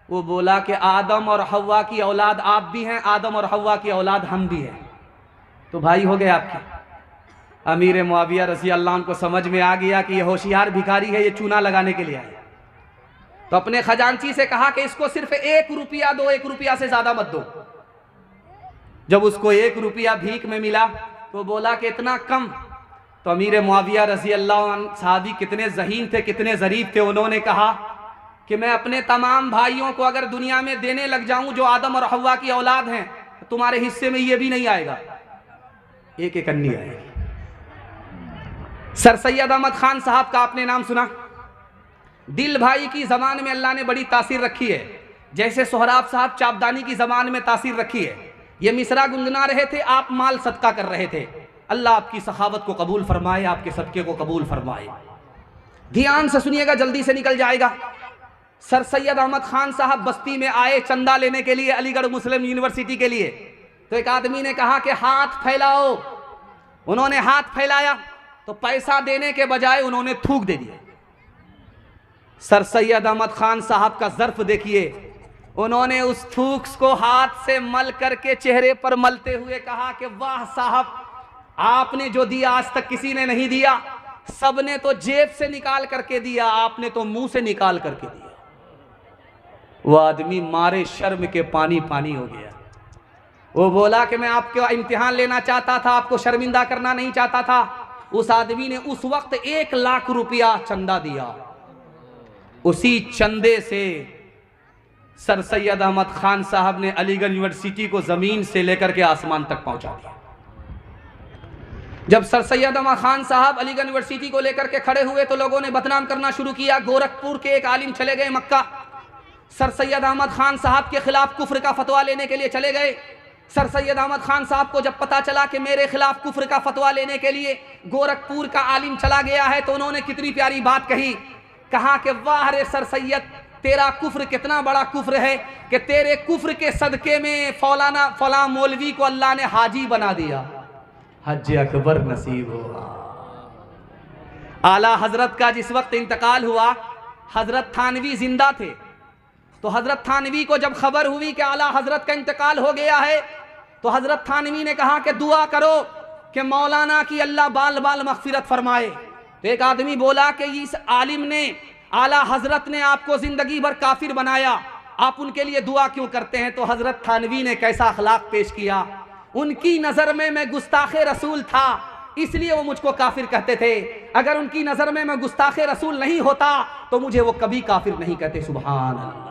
वो बोला कि आदम और हव्वा की औलाद आप भी हैं, आदम और हव्वा की औलाद हम भी हैं, तो भाई हो गए आपके। अमीर मुआविया रज़ी अल्लाह अन्हु को समझ में आ गया कि ये होशियार भिखारी है, ये चूना लगाने के लिए आया। तो अपने खजांची से कहा कि इसको सिर्फ 1 रुपया दो, 1 रुपया से ज्यादा मत दो। जब उसको 1 रुपया भीख में मिला तो बोला कि इतना कम। तो अमीर मुआविया रज़ी अल्लाह अन्हु साहबी कितने ज़हीन थे, कितने ज़रीफ थे। उन्होंने कहा कि मैं अपने तमाम भाइयों को अगर दुनिया में देने लग जाऊं जो आदम और हव्वा की औलाद हैं, तो तुम्हारे हिस्से में ये भी नहीं आएगा, एक एक अन्नी आएगी। सर सैयद अहमद खान साहब का आपने नाम सुना। दिल भाई की ज़बान में अल्लाह ने बड़ी तासीर रखी है, जैसे सोहराब साहब चापदानी की ज़बान में तासीर रखी है। ये मिसरा गुनगुना रहे थे, आप माल सदका कर रहे थे। अल्लाह आपकी सखावत को कबूल फरमाए, आपके सदके को कबूल फरमाए। ध्यान से सुनिएगा, जल्दी से निकल जाएगा। सर सैयद अहमद खान साहब बस्ती में आए चंदा लेने के लिए, अलीगढ़ मुस्लिम यूनिवर्सिटी के लिए। तो एक आदमी ने कहा कि हाथ फैलाओ। उन्होंने हाथ फैलाया तो पैसा देने के बजाय उन्होंने थूक दे दिया। सर सैयद अहमद खान साहब का ज़र्फ देखिए, उन्होंने उस थूक को हाथ से मल करके चेहरे पर मलते हुए कहा कि वाह साहब, आपने जो दिया आज तक किसी ने नहीं दिया, सबने तो जेब से निकाल करके दिया, आपने तो मुंह से निकाल करके दिया। वो आदमी मारे शर्म के पानी पानी हो गया। वो बोला कि मैं आपका इम्तिहान लेना चाहता था, आपको शर्मिंदा करना नहीं चाहता था। उस आदमी ने उस वक्त 1 लाख रुपया चंदा दिया। उसी चंदे से सर सैयद अहमद खान साहब ने अलीगढ़ यूनिवर्सिटी को जमीन से लेकर के आसमान तक पहुंचा दिया। जब सर सैयद अहमद खान साहब अलीगढ़ यूनिवर्सिटी को लेकर के खड़े हुए तो लोगों ने बदनाम करना शुरू किया। गोरखपुर के एक आलिम चले गए मक्का, सर सैयद अहमद खान साहब के खिलाफ कुफ्र का फतवा लेने के लिए चले गए। सर सैयद अहमद खान साहब को जब पता चला कि मेरे खिलाफ कुफ्र का फतवा लेने के लिए गोरखपुर का आलिम चला गया है, तो उन्होंने कितनी प्यारी बात कही। कहा कि वाह रे सर सैयद, तेरा कुफ्र कितना बड़ा कुफ्र है कि तेरे कुफ्र के सदके में फला मौलवी को अल्लाह ने हाजी बना दिया। हज अकबर नसीब हुआ। आला हजरत का जिस वक्त इंतकाल हुआ, हजरत थानवी जिंदा थे। तो हजरत थानवी को जब खबर हुई कि आला हजरत का इंतकाल हो गया है, तो हजरत थानवी ने कहा कि दुआ करो कि मौलाना की अल्लाह बाल बाल मगफिरत फरमाए। तो एक आदमी बोला कि इस आलिम ने, आला हजरत ने आपको जिंदगी भर काफिर बनाया, आप उनके लिए दुआ क्यों करते हैं। तो हजरत थानवी ने कैसा अखलाक पेश किया। उनकी नजर में मैं गुस्ताखे रसूल था, इसलिए वो मुझको काफिर कहते थे। अगर उनकी नजर में मैं गुस्ताखे रसूल नहीं होता तो मुझे वो कभी काफिर नहीं कहते। सुभान अल्लाह।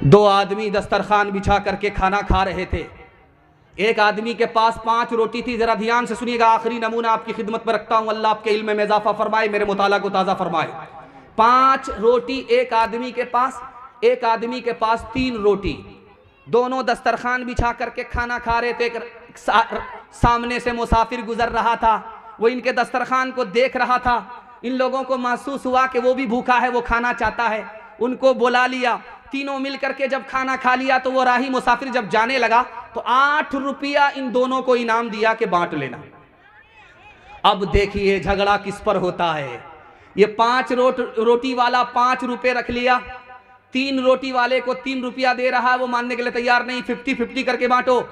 2 आदमी दस्तरखान बिछा करके खाना खा रहे थे। एक आदमी के पास 5 रोटी थी। जरा ध्यान से सुनिएगा, आखिरी नमूना आपकी खिदमत में रखता हूं। अल्लाह आपके इल्म में इजाफा फरमाए, मेरे मुताला को ताज़ा फरमाए। 5 रोटी एक आदमी के पास, एक आदमी के पास 3 रोटी। दोनों दस्तरखान बिछा करके खाना खा रहे थे। सामने से मुसाफिर गुजर रहा था, वो इनके दस्तरखान को देख रहा था। इन लोगों को महसूस हुआ कि वो भी भूखा है, वो खाना चाहता है। उनको बुला लिया। तीनों मिल करके जब खाना खा लिया तो वो राही मुसाफिर जब जाने लगा तो 8 रुपया इन दोनों को इनाम दिया कि बांट लेना। अब देखिए झगड़ा किस पर होता है। ये 5 रोटी वाला 5 रुपए रख लिया, 3 रोटी वाले को 3 रुपया दे रहा है, वो मानने के लिए तैयार नहीं। 50-50 करके बांटो।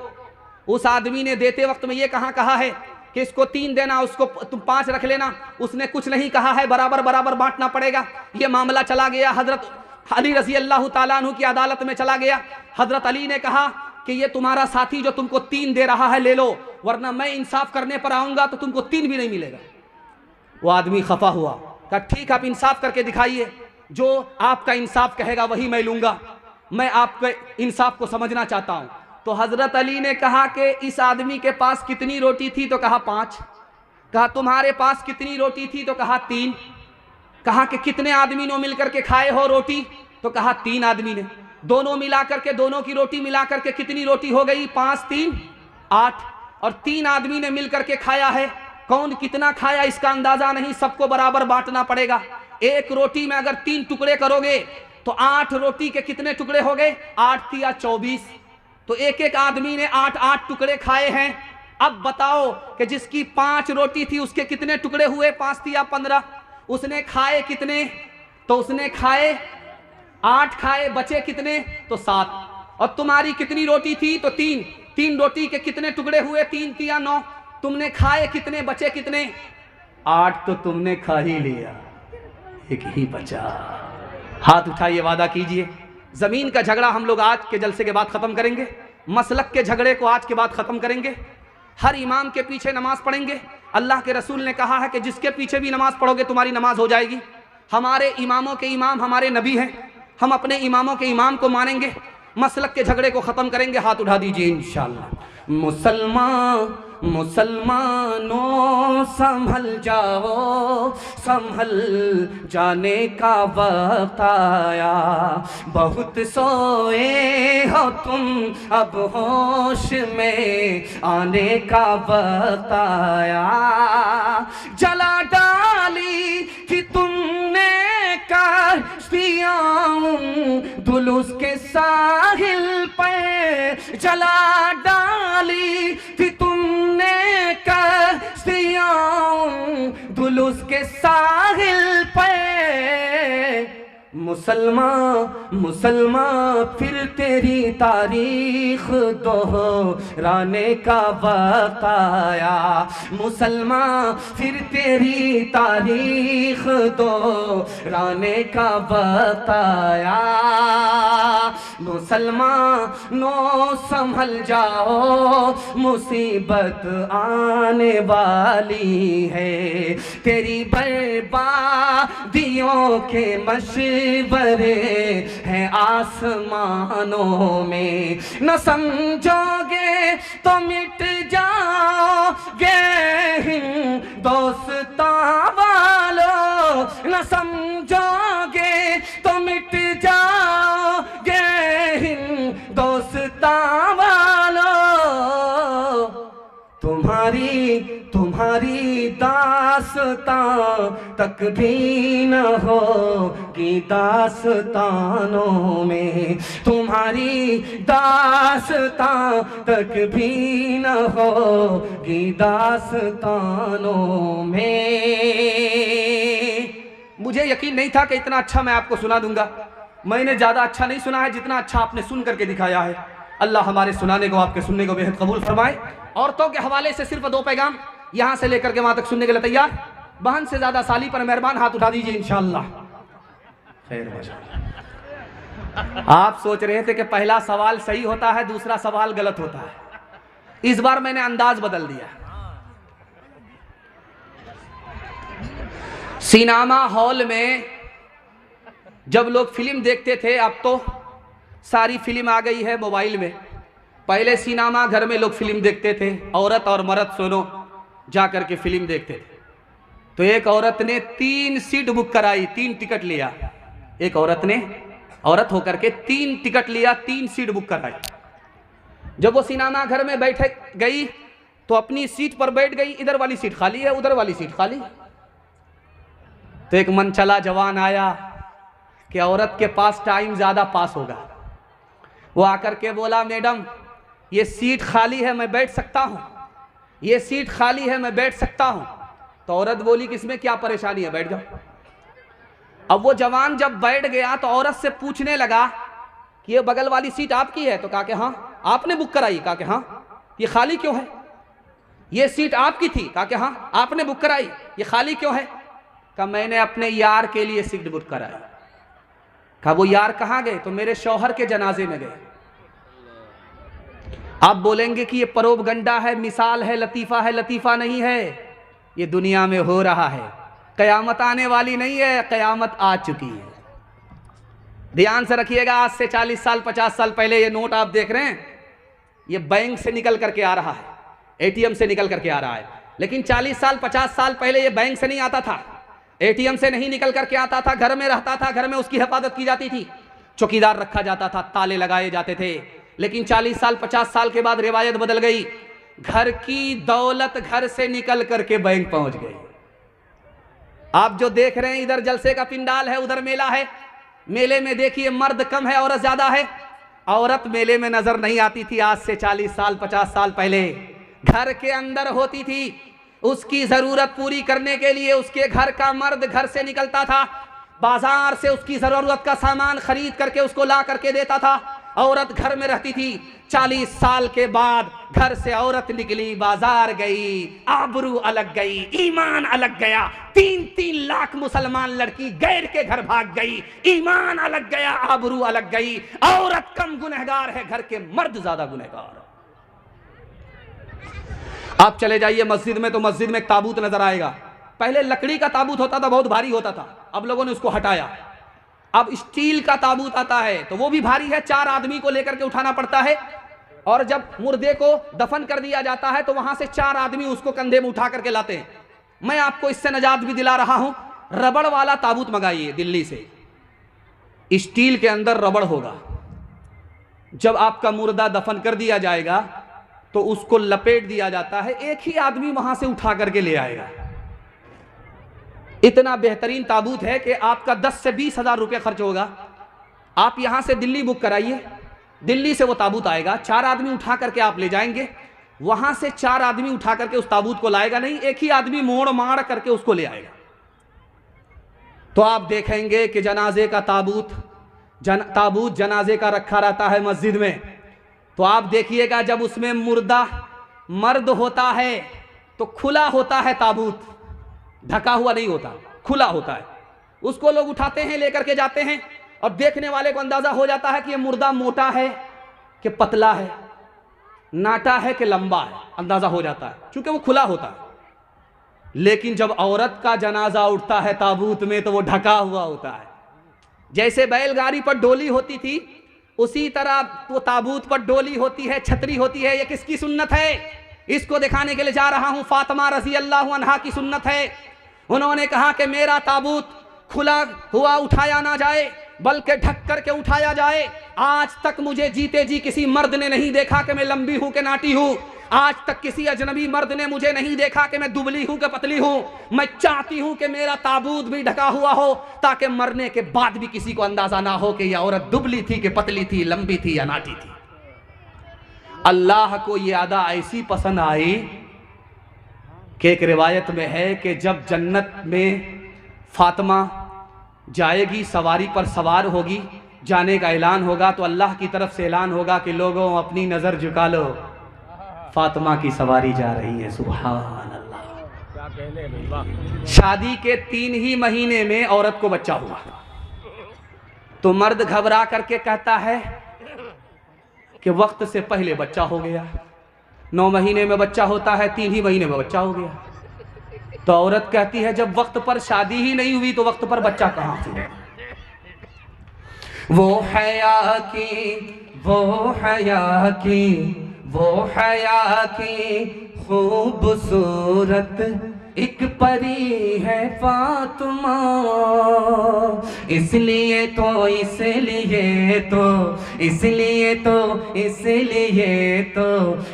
उस आदमी ने देते वक्त में ये कहा है कि इसको 3 देना, उसको तुम 5 रख लेना। उसने कुछ नहीं कहा है, बराबर बराबर बांटना पड़ेगा। ये मामला चला गया हजरत अली रजी अल्लाह ताला अन्हु की अदालत में चला गया। हजरत अली ने कहा कि ये तुम्हारा साथी जो तुमको 3 दे रहा है ले लो, वरना मैं इंसाफ करने पर आऊंगा तो तुमको 3 भी नहीं मिलेगा। वो आदमी खफा हुआ, कहा ठीक आप इंसाफ करके दिखाइए, जो आपका इंसाफ कहेगा वही मैं लूंगा, मैं आपके इंसाफ को समझना चाहता हूं। तो हजरत अली ने कहा कि इस आदमी के पास कितनी रोटी थी? तो कहा 5। कहा तुम्हारे पास कितनी रोटी थी? तो कहा 3। कहा कि कितने आदमी ने मिलकर के खाए हो रोटी? तो कहा 3 आदमी ने। दोनों मिला करके, दोनों की रोटी मिला करके कितनी रोटी हो गई? 5 3 8। और 3 आदमी ने मिलकर के खाया है। कौन कितना खाया इसका अंदाजा नहीं, सबको बराबर बांटना पड़ेगा। एक रोटी में अगर 3 टुकड़े करोगे तो 8 रोटी के कितने टुकड़े हो गए? 8 या 24। तो एक एक आदमी ने 8-8 टुकड़े खाए हैं। अब बताओ कि जिसकी 5 रोटी थी उसके कितने टुकड़े हुए? 5 या 15। उसने खाए कितने? तो उसने खाए 8 खाए, बचे कितने? तो 7। और तुम्हारी कितनी रोटी थी? तो 3। 3 रोटी के कितने टुकड़े हुए? 3 या 9। तुमने खाए कितने, बचे कितने? 8 तो तुमने खा ही लिया, एक ही बचा। हाथ उठाइए, वादा कीजिए। जमीन का झगड़ा हम लोग आज के जलसे के बाद खत्म करेंगे। मसलक के झगड़े को आज के बाद खत्म करेंगे। हर इमाम के पीछे नमाज पढ़ेंगे। अल्लाह के रसूल ने कहा है कि जिसके पीछे भी नमाज पढ़ोगे तुम्हारी नमाज हो जाएगी। हमारे इमामों के इमाम हमारे नबी हैं, हम अपने इमामों के इमाम को मानेंगे। मसलक के झगड़े को खत्म करेंगे। हाथ उठा दीजिए इंशाअल्लाह। मुसलमानों संभल जाओ, संभल जाने का वक्त आया। बहुत सोए हो तुम, अब होश में आने का वक्त आया। जला डाली थी तुमने कश्तियां दुलुस के साहिल पे, जला डाली थी तुमने कश्तियां दुलुस के साहिल पे। मुसलमान फिर तेरी तारीख दोहराने का वक्त आया। मुसलमान फिर तेरी तारीख दोहराने का वक्त आया। मुसलमानों संभल जाओ, मुसीबत आने वाली है। तेरी बर्बादियों के मशवरे हैं आसमानों में। न समझोगे तो मिट जाओगे हिंदुस्तां वालों, न समझोगे तो मिट जाओगे हिंदुस्तां वालों। तुम्हारी दास्तां तक भी न होगी दास्तानों में। तुम्हारी दास्तां तक भी न होगी दास्तानों में। मुझे यकीन नहीं था कि इतना अच्छा मैं आपको सुना दूंगा। मैंने ज़्यादा अच्छा नहीं सुना है जितना अच्छा आपने सुन करके दिखाया है। अल्लाह हमारे सुनाने को, आपके सुनने को बेहद कबूल फरमाए। औरतों के हवाले से सिर्फ 2 पैगाम यहाँ से लेकर के वहाँ तक सुनने के लिए तैयार। बहन से ज़्यादा साली पर मेहरबान, हाथ उठा दीजिए इंशाअल्लाह। आप सोच रहे थे कि पहला सवाल सही होता है, दूसरा सवाल गलत होता है। इस बार मैंने अंदाज बदल दिया। सिनेमा हॉल में जब लोग फिल्म देखते थे, अब तो सारी फिल्म आ गई है मोबाइल में। पहले सिनेमा घर में लोग फिल्म देखते थे, औरत और मर्द दोनों जा कर के फिल्म देखते थे। तो एक औरत ने 3 सीट बुक कराई, 3 टिकट लिया। एक औरत होकर के 3 टिकट लिया, 3 सीट बुक कराई। जब वो सिनेमा घर में बैठ गई तो अपनी सीट पर बैठ गई, इधर वाली सीट खाली है, उधर वाली सीट खाली। तो एक मनचला जवान आया कि औरत के पास टाइम ज्यादा पास होगा। वो आकर के बोला, मैडम ये सीट खाली है, मैं बैठ सकता हूं, ये सीट खाली है, मैं बैठ सकता हूं। तो औरत बोली कि इसमें क्या परेशानी है, बैठ जाओ। अब वो जवान जब बैठ गया तो औरत से पूछने लगा कि ये बगल वाली सीट आपकी है? तो कहा कि हाँ। आपने बुक कराई? कहा कि हाँ। ये खाली क्यों है? ये सीट आपकी थी? कहा कि हाँ। आपने बुक कराई? ये खाली क्यों है? कहा मैंने अपने यार के लिए सीट बुक कराई। कहा वो यार कहाँ गए? तो मेरे शौहर के जनाजे में गए। आप बोलेंगे कि ये प्रोपगंडा है, मिसाल है, लतीफ़ा है। लतीफ़ा नहीं है, ये दुनिया में हो रहा है। कयामत आने वाली नहीं है, कयामत आ चुकी है। ध्यान से रखिएगा, आज से 40 साल 50 साल पहले ये नोट आप देख रहे हैं, ये बैंक से निकल करके आ रहा है, एटीएम से निकल करके आ रहा है। लेकिन 40 साल 50 साल पहले ये बैंक से नहीं आता था, एटीएम से नहीं निकल करके आता था, घर में रहता था, घर में उसकी हिफाजत की जाती थी, चौकीदार रखा जाता था, ताले लगाए जाते थे। लेकिन 40 साल 50 साल के बाद रिवायत बदल गई, घर की दौलत घर से निकल करके बैंक पहुंच गई। आप जो देख रहे हैं, इधर जलसे का पिंडाल है, उधर मेला है। मेले में देखिए मर्द कम है, औरत ज्यादा है। औरत मेले में नजर नहीं आती थी आज से 40 साल 50 साल पहले, घर के अंदर होती थी। उसकी जरूरत पूरी करने के लिए उसके घर का मर्द घर से निकलता था, बाजार से उसकी जरूरत का सामान खरीद करके उसको ला करके देता था। औरत घर में रहती थी। 40 साल के बाद घर से औरत निकली, बाजार गई, आबरू अलग गई, ईमान अलग गया। 3-3 लाख मुसलमान लड़की गैर के घर भाग गई, ईमान अलग गया, आबरू अलग गई। औरत कम गुनहगार है, घर के मर्द ज्यादा गुनहगार। आप चले जाइए मस्जिद में, तो मस्जिद में एक ताबूत नजर आएगा। पहले लकड़ी का ताबूत होता था, बहुत भारी होता था, अब लोगों ने उसको हटाया। अब स्टील का ताबूत आता है, तो वो भी भारी है, 4 आदमी को लेकर के उठाना पड़ता है। और जब मुर्दे को दफन कर दिया जाता है तो वहां से 4 आदमी उसको कंधे में उठा करके लाते हैं। मैं आपको इससे निजात भी दिला रहा हूं, रबड़ वाला ताबूत मंगाइए दिल्ली से, स्टील के अंदर रबड़ होगा। जब आपका मुर्दा दफन कर दिया जाएगा तो उसको लपेट दिया जाता है, एक ही आदमी वहां से उठा करके ले आएगा। इतना बेहतरीन ताबूत है कि आपका 10 से 20 हजार रुपये खर्च होगा। आप यहां से दिल्ली बुक कराइए, दिल्ली से वो ताबूत आएगा, 4 आदमी उठा करके आप ले जाएंगे। वहां से 4 आदमी उठा करके उस ताबूत को लाएगा नहीं, एक ही आदमी मोड़ मार करके उसको ले आएगा। तो आप देखेंगे कि जनाजे का ताबूत जनाजे का रखा रहता है मस्जिद में। तो आप देखिएगा, जब उसमें मुर्दा मर्द होता है तो खुला होता है ताबूत, ढका हुआ नहीं होता, खुला होता है। उसको लोग उठाते हैं, लेकर के जाते हैं, और देखने वाले को अंदाजा हो जाता है कि ये मुर्दा मोटा है कि पतला है, नाटा है कि लंबा है, अंदाजा हो जाता है, क्योंकि वो खुला होता है। लेकिन जब औरत का जनाजा उठता है ताबूत में तो वो ढका हुआ होता है। जैसे बैलगाड़ी पर डोली होती थी, उसी तरह वो ताबूत पर डोली होती है, छतरी होती है। ये किसकी सुन्नत है? इसको दिखाने के लिए जा रहा हूं, फातिमा रज़ी अल्लाह अन्हा की सुन्नत है। उन्होंने कहा कि मेरा ताबूत खुला हुआ उठाया ना जाए, बल्कि ढक करके उठाया जाए। आज तक मुझे जीते जी किसी मर्द ने नहीं देखा कि मैं लंबी हूं कि नाटी हूं। आज तक किसी अजनबी मर्द ने मुझे नहीं देखा कि मैं दुबली हूं कि पतली हूं। मैं चाहती हूं कि मेरा ताबूत भी ढका हुआ हो, ताकि मरने के बाद भी किसी को अंदाजा ना हो कि यह औरत दुबली थी कि पतली थी, लंबी थी या नाटी थी। अल्लाह को यह अदा ऐसी पसंद आई कि एक रिवायत में है कि जब जन्नत में फातिमा जाएगी, सवारी पर सवार होगी, जाने का ऐलान होगा, तो अल्लाह की तरफ से ऐलान होगा कि लोगों अपनी नजर झुका लो, फातिमा की सवारी जा रही है। सुभान अल्लाह। शादी के 3 ही महीने में औरत को बच्चा हुआ, तो मर्द घबरा करके कहता है कि वक्त से पहले बच्चा हो गया। 9 महीने में बच्चा होता है, 3 ही महीने में बच्चा हो गया। तो औरत कहती है जब वक्त पर शादी ही नहीं हुई तो वक्त पर बच्चा कहां से? वो हया की, वो हया की, वो हया की खूबसूरत एक परी है फातिमा, इसलिए तो इसलिए तो इसलिए तो इसलिए तो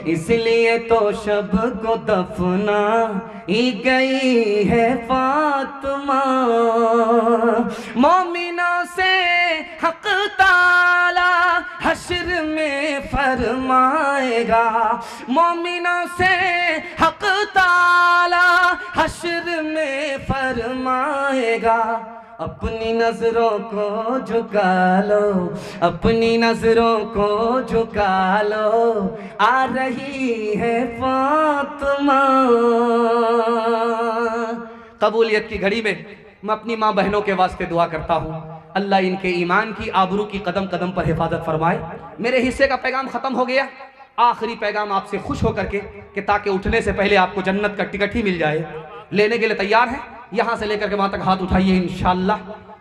इसलिए तो शब को दफना ही गई है फातिमा। मोमिनों से हक ताला हश्र में फरमाएगा, मोमिनों से हक ताला हश्र में फरमाएगा। अपनी नजरों को झुका लो, अपनी नजरों को झुका लो, आ रही है फातिमा। कबूलियत की घड़ी में मैं अपनी माँ बहनों के वास्ते दुआ करता हूँ, अल्लाह इनके ईमान की आबरू की कदम कदम पर हिफाजत फरमाए। मेरे हिस्से का पैगाम ख़त्म हो गया, आखिरी पैगाम आपसे खुश होकर के कि ताकि उठने से पहले आपको जन्नत का टिकट ही मिल जाए। लेने के लिए तैयार हैं? यहाँ से लेकर के वहाँ तक हाथ उठाइए इंशाअल्लाह।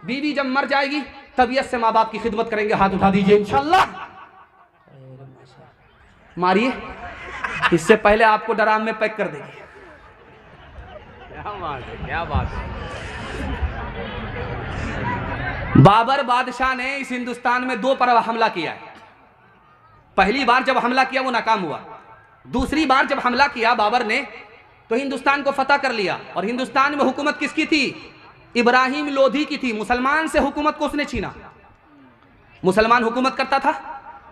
बीवी जब मर जाएगी तबीयत से माँ बाप की खिदमत करेंगे, हाथ उठा दीजिए इंशाअल्लाह। मारिए, इससे पहले आपको डराम में पैक कर देंगे। क्या बात है, क्या बात है। बाबर बादशाह ने इस हिंदुस्तान में 2 पर हमला किया है। पहली बार जब हमला किया वो नाकाम हुआ, दूसरी बार जब हमला किया बाबर ने तो हिंदुस्तान को फतह कर लिया। और हिंदुस्तान में हुकूमत किसकी थी? इब्राहिम लोधी की थी। मुसलमान से हुकूमत को उसने छीना, मुसलमान हुकूमत करता था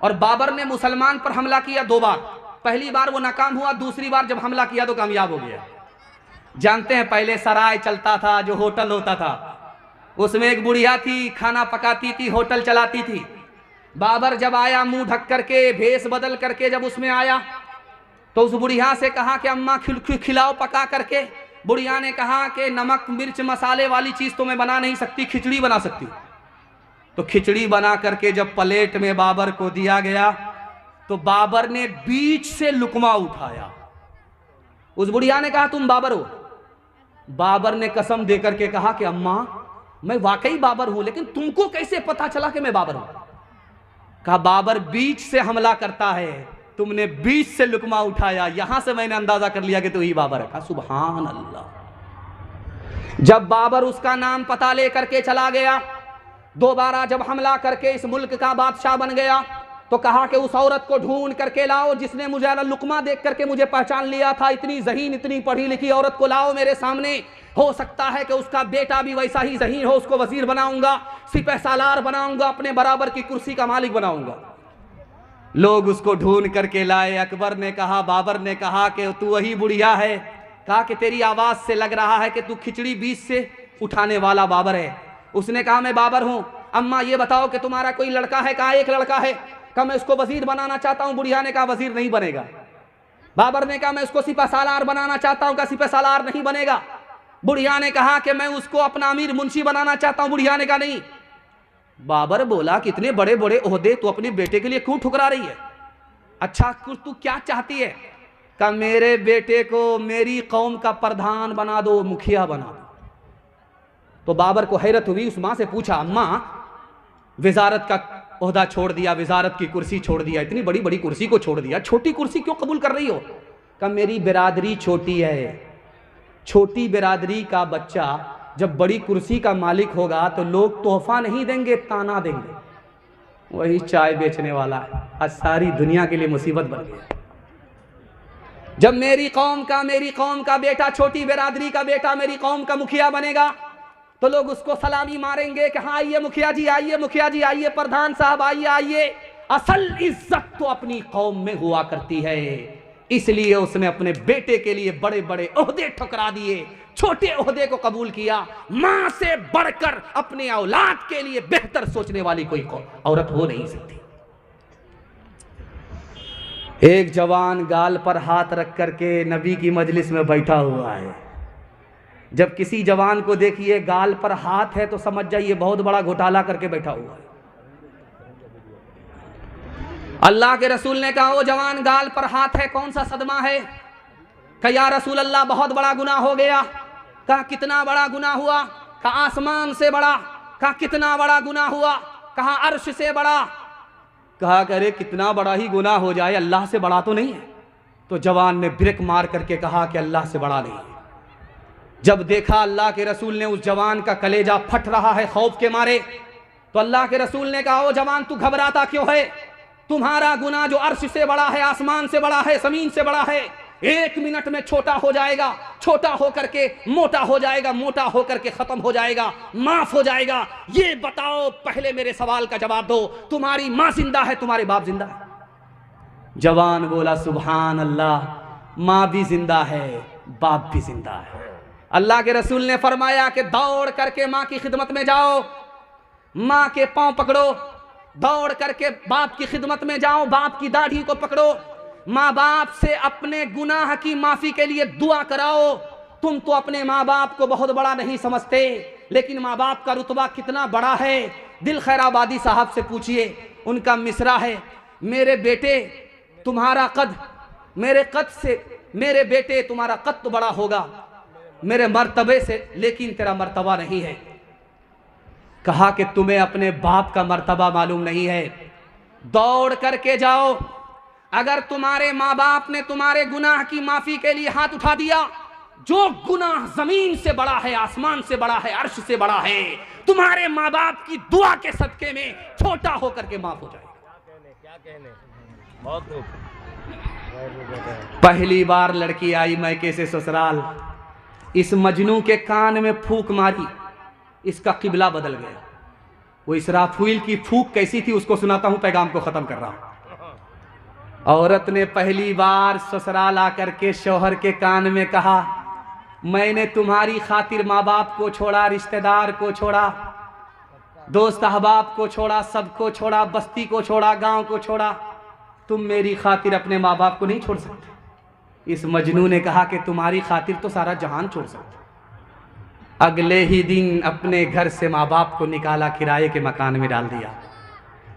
और बाबर ने मुसलमान पर हमला किया 2 बार। पहली बार वो नाकाम हुआ, दूसरी बार जब हमला किया तो कामयाब हो गया। जानते हैं पहले सराय चलता था, जो होटल होता था, उसमें एक बुढ़िया थी, खाना पकाती थी, होटल चलाती थी। बाबर जब आया मुंह ढक करके, भेष बदल करके जब उसमें आया तो उस बुढ़िया से कहा कि अम्मा खिलाओ पका करके। बुढ़िया ने कहा कि नमक मिर्च मसाले वाली चीज़ तो मैं बना नहीं सकती, खिचड़ी बना सकती हूँ। तो खिचड़ी बना करके जब प्लेट में बाबर को दिया गया तो बाबर ने बीच से लुकमा उठाया। उस बुढ़िया ने कहा तुम बाबर हो? बाबर ने कसम दे करके कहा कि अम्मा मैं वाकई बाबर हूं, लेकिन तुमको कैसे पता चला कि मैं बाबर हूं? कहा बाबर बीच से हमला करता है, तुमने बीच से लुकमा उठाया, यहां से मैंने अंदाजा कर लिया कि तू ही बाबर है। कहा सुभान अल्लाह। जब बाबर उसका नाम पता लेकर के चला गया, दोबारा जब हमला करके इस मुल्क का बादशाह बन गया तो कहा कि उस औरत को ढूंढ करके लाओ जिसने मुझे लुकमा देख करके मुझे पहचान लिया था। इतनी ज़हीन, इतनी पढ़ी लिखी औरत को लाओ मेरे सामने। हो सकता है कि उसका बेटा भी वैसा ही ज़हीन हो, उसको वजीर बनाऊंगा, सिपह सालार बनाऊंगा, अपने बराबर की कुर्सी का मालिक बनाऊंगा। लोग उसको ढूंढ करके लाए। अकबर ने कहा, बाबर ने कहा कि तू वही बुढ़िया है? कहा कि तेरी आवाज़ से लग रहा है कि तू खिचड़ी बीच से उठाने वाला बाबर है। उसने कहा मैं बाबर हूँ। अम्मा ये बताओ कि तुम्हारा कोई लड़का है? कहा एक लड़का है। कहा मैं उसको वजीर बनाना चाहता हूँ। बुढ़िया ने कहा वजीर नहीं बनेगा। बाबर ने कहा मैं उसको सिपह सालार बनाना चाहता हूँ। कहा सिपह सालार नहीं बनेगा। बुढ़िया ने कहा कि मैं उसको अपना अमीर मुंशी बनाना चाहता हूँ। बुढ़िया ने कहा नहीं। बाबर बोला कितने बड़े बड़े ओहदे तू अपने बेटे के लिए क्यों ठुकरा रही है? अच्छा तू क्या चाहती है? कहा मेरे बेटे को मेरी कौम का प्रधान बना दो, मुखिया बना दो। तो बाबर को हैरत हुई। उस माँ से पूछा अम्मा वजारत का ओहदा छोड़ दिया, वजारत की कुर्सी छोड़ दिया, इतनी बड़ी बड़ी कुर्सी को छोड़ दिया, छोटी कुर्सी क्यों कबूल कर रही हो? कहा मेरी बिरादरी छोटी है, छोटी बिरादरी का बच्चा जब बड़ी कुर्सी का मालिक होगा तो लोग तोहफा नहीं देंगे, ताना देंगे। वही चाय बेचने वाला है, आज सारी दुनिया के लिए मुसीबत बन गया। जब मेरी कौम का बेटा, छोटी बिरादरी का बेटा मेरी कौम का मुखिया बनेगा तो लोग उसको सलामी मारेंगे कि हाँ आइए मुखिया जी, आइए मुखिया जी, आइए प्रधान साहब, आइए आइए। असल इज्जत तो अपनी कौम में हुआ करती है, इसलिए उसने अपने बेटे के लिए बड़े बड़े ओहदे ठुकरा दिए, छोटे ओहदे को कबूल किया। मां से बढ़कर अपने औलाद के लिए बेहतर सोचने वाली कोई औरत हो नहीं सकती। एक जवान गाल पर हाथ रख करके नबी की मजलिस में बैठा हुआ है। जब किसी जवान को देखिए गाल पर हाथ है तो समझ जाइए बहुत बड़ा घोटाला करके बैठा हुआ है। अल्लाह के रसूल ने कहा वो जवान गाल पर हाथ है, कौन सा सदमा है? कहा या रसूल अल्लाह बहुत बड़ा गुनाह हो गया। कहा कितना बड़ा गुनाह हुआ? कहा आसमान से बड़ा। कहा कितना बड़ा गुनाह हुआ? कहा अर्श से बड़ा। कहा करे कितना बड़ा ही गुनाह हो जाए अल्लाह से बड़ा तो नहीं है। तो जवान ने ब्रेक मार करके कहा कि अल्लाह से बड़ा नहीं है। जब देखा अल्लाह के रसूल ने उस जवान का कलेजा फट रहा है खौफ के मारे, तो अल्लाह के रसूल ने कहा, ओ जवान तू घबराता क्यों है? तुम्हारा गुनाह जो अर्श से बड़ा है, आसमान से बड़ा है, जमीन से बड़ा है, 1 मिनट में छोटा हो जाएगा, छोटा होकर के मोटा हो जाएगा, मोटा होकर के खत्म हो जाएगा, माफ हो जाएगा। ये बताओ, पहले मेरे सवाल का जवाब दो, तुम्हारी माँ जिंदा है, तुम्हारे बाप जिंदा है? जवान बोला, सुभान अल्लाह, माँ भी जिंदा है, बाप भी जिंदा है। अल्लाह के रसूल ने फरमाया कि दौड़ करके माँ की खिदमत में जाओ, माँ के पांव पकड़ो, दौड़ करके बाप की खिदमत में जाओ, बाप की दाढ़ी को पकड़ो, माँ बाप से अपने गुनाह की माफी के लिए दुआ कराओ। तुम तो अपने माँ बाप को बहुत बड़ा नहीं समझते, लेकिन माँ बाप का रुतबा कितना बड़ा है। दिल खैराबादी साहब से पूछिए, उनका मिसरा है, मेरे बेटे तुम्हारा कद, मेरे कद से, मेरे बेटे तुम्हारा कद तो बड़ा होगा मेरे मर्तबे से, लेकिन तेरा मर्तबा नहीं है। कहा कि तुम्हें अपने बाप का मर्तबा मालूम नहीं है, दौड़ करके जाओ। अगर तुम्हारे माँ बाप ने तुम्हारे गुनाह की माफी के लिए हाथ उठा दिया, जो गुनाह जमीन से बड़ा है, आसमान से बड़ा है, अर्श से बड़ा है, तुम्हारे माँ बाप की दुआ के सदके में छोटा होकर के माफ हो जाएगा। क्या कहने बहुत पहली बार लड़की आई मैके से ससुराल, इस मजनू के कान में फूंक मारी, इसका किबला बदल गया। वो इसराफील की फूंक कैसी थी उसको सुनाता हूं, पैगाम को खत्म कर रहा हूं। औरत ने पहली बार ससुराल आकर के शौहर के कान में कहा, मैंने तुम्हारी खातिर माँ बाप को छोड़ा, रिश्तेदार को छोड़ा, दोस्त अहबाब को छोड़ा, सबको छोड़ा, बस्ती को छोड़ा, गांव को छोड़ा, तुम मेरी खातिर अपने माँ बाप को नहीं छोड़ सकते। इस मजनू ने कहा कि तुम्हारी खातिर तो सारा जहान छोड़ सकते। अगले ही दिन अपने घर से माँ बाप को निकाला, किराए के मकान में डाल दिया।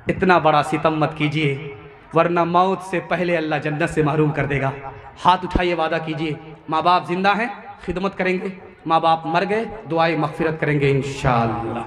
इतना बड़ा सितम मत कीजिए, वरना मौत से पहले अल्लाह जन्नत से महरूम कर देगा। हाथ उठाइए, वादा कीजिए, माँ बाप जिंदा हैं, खिदमत करेंगे, माँ बाप मर गए, दुआए मगफिरत करेंगे इंशाअल्लाह।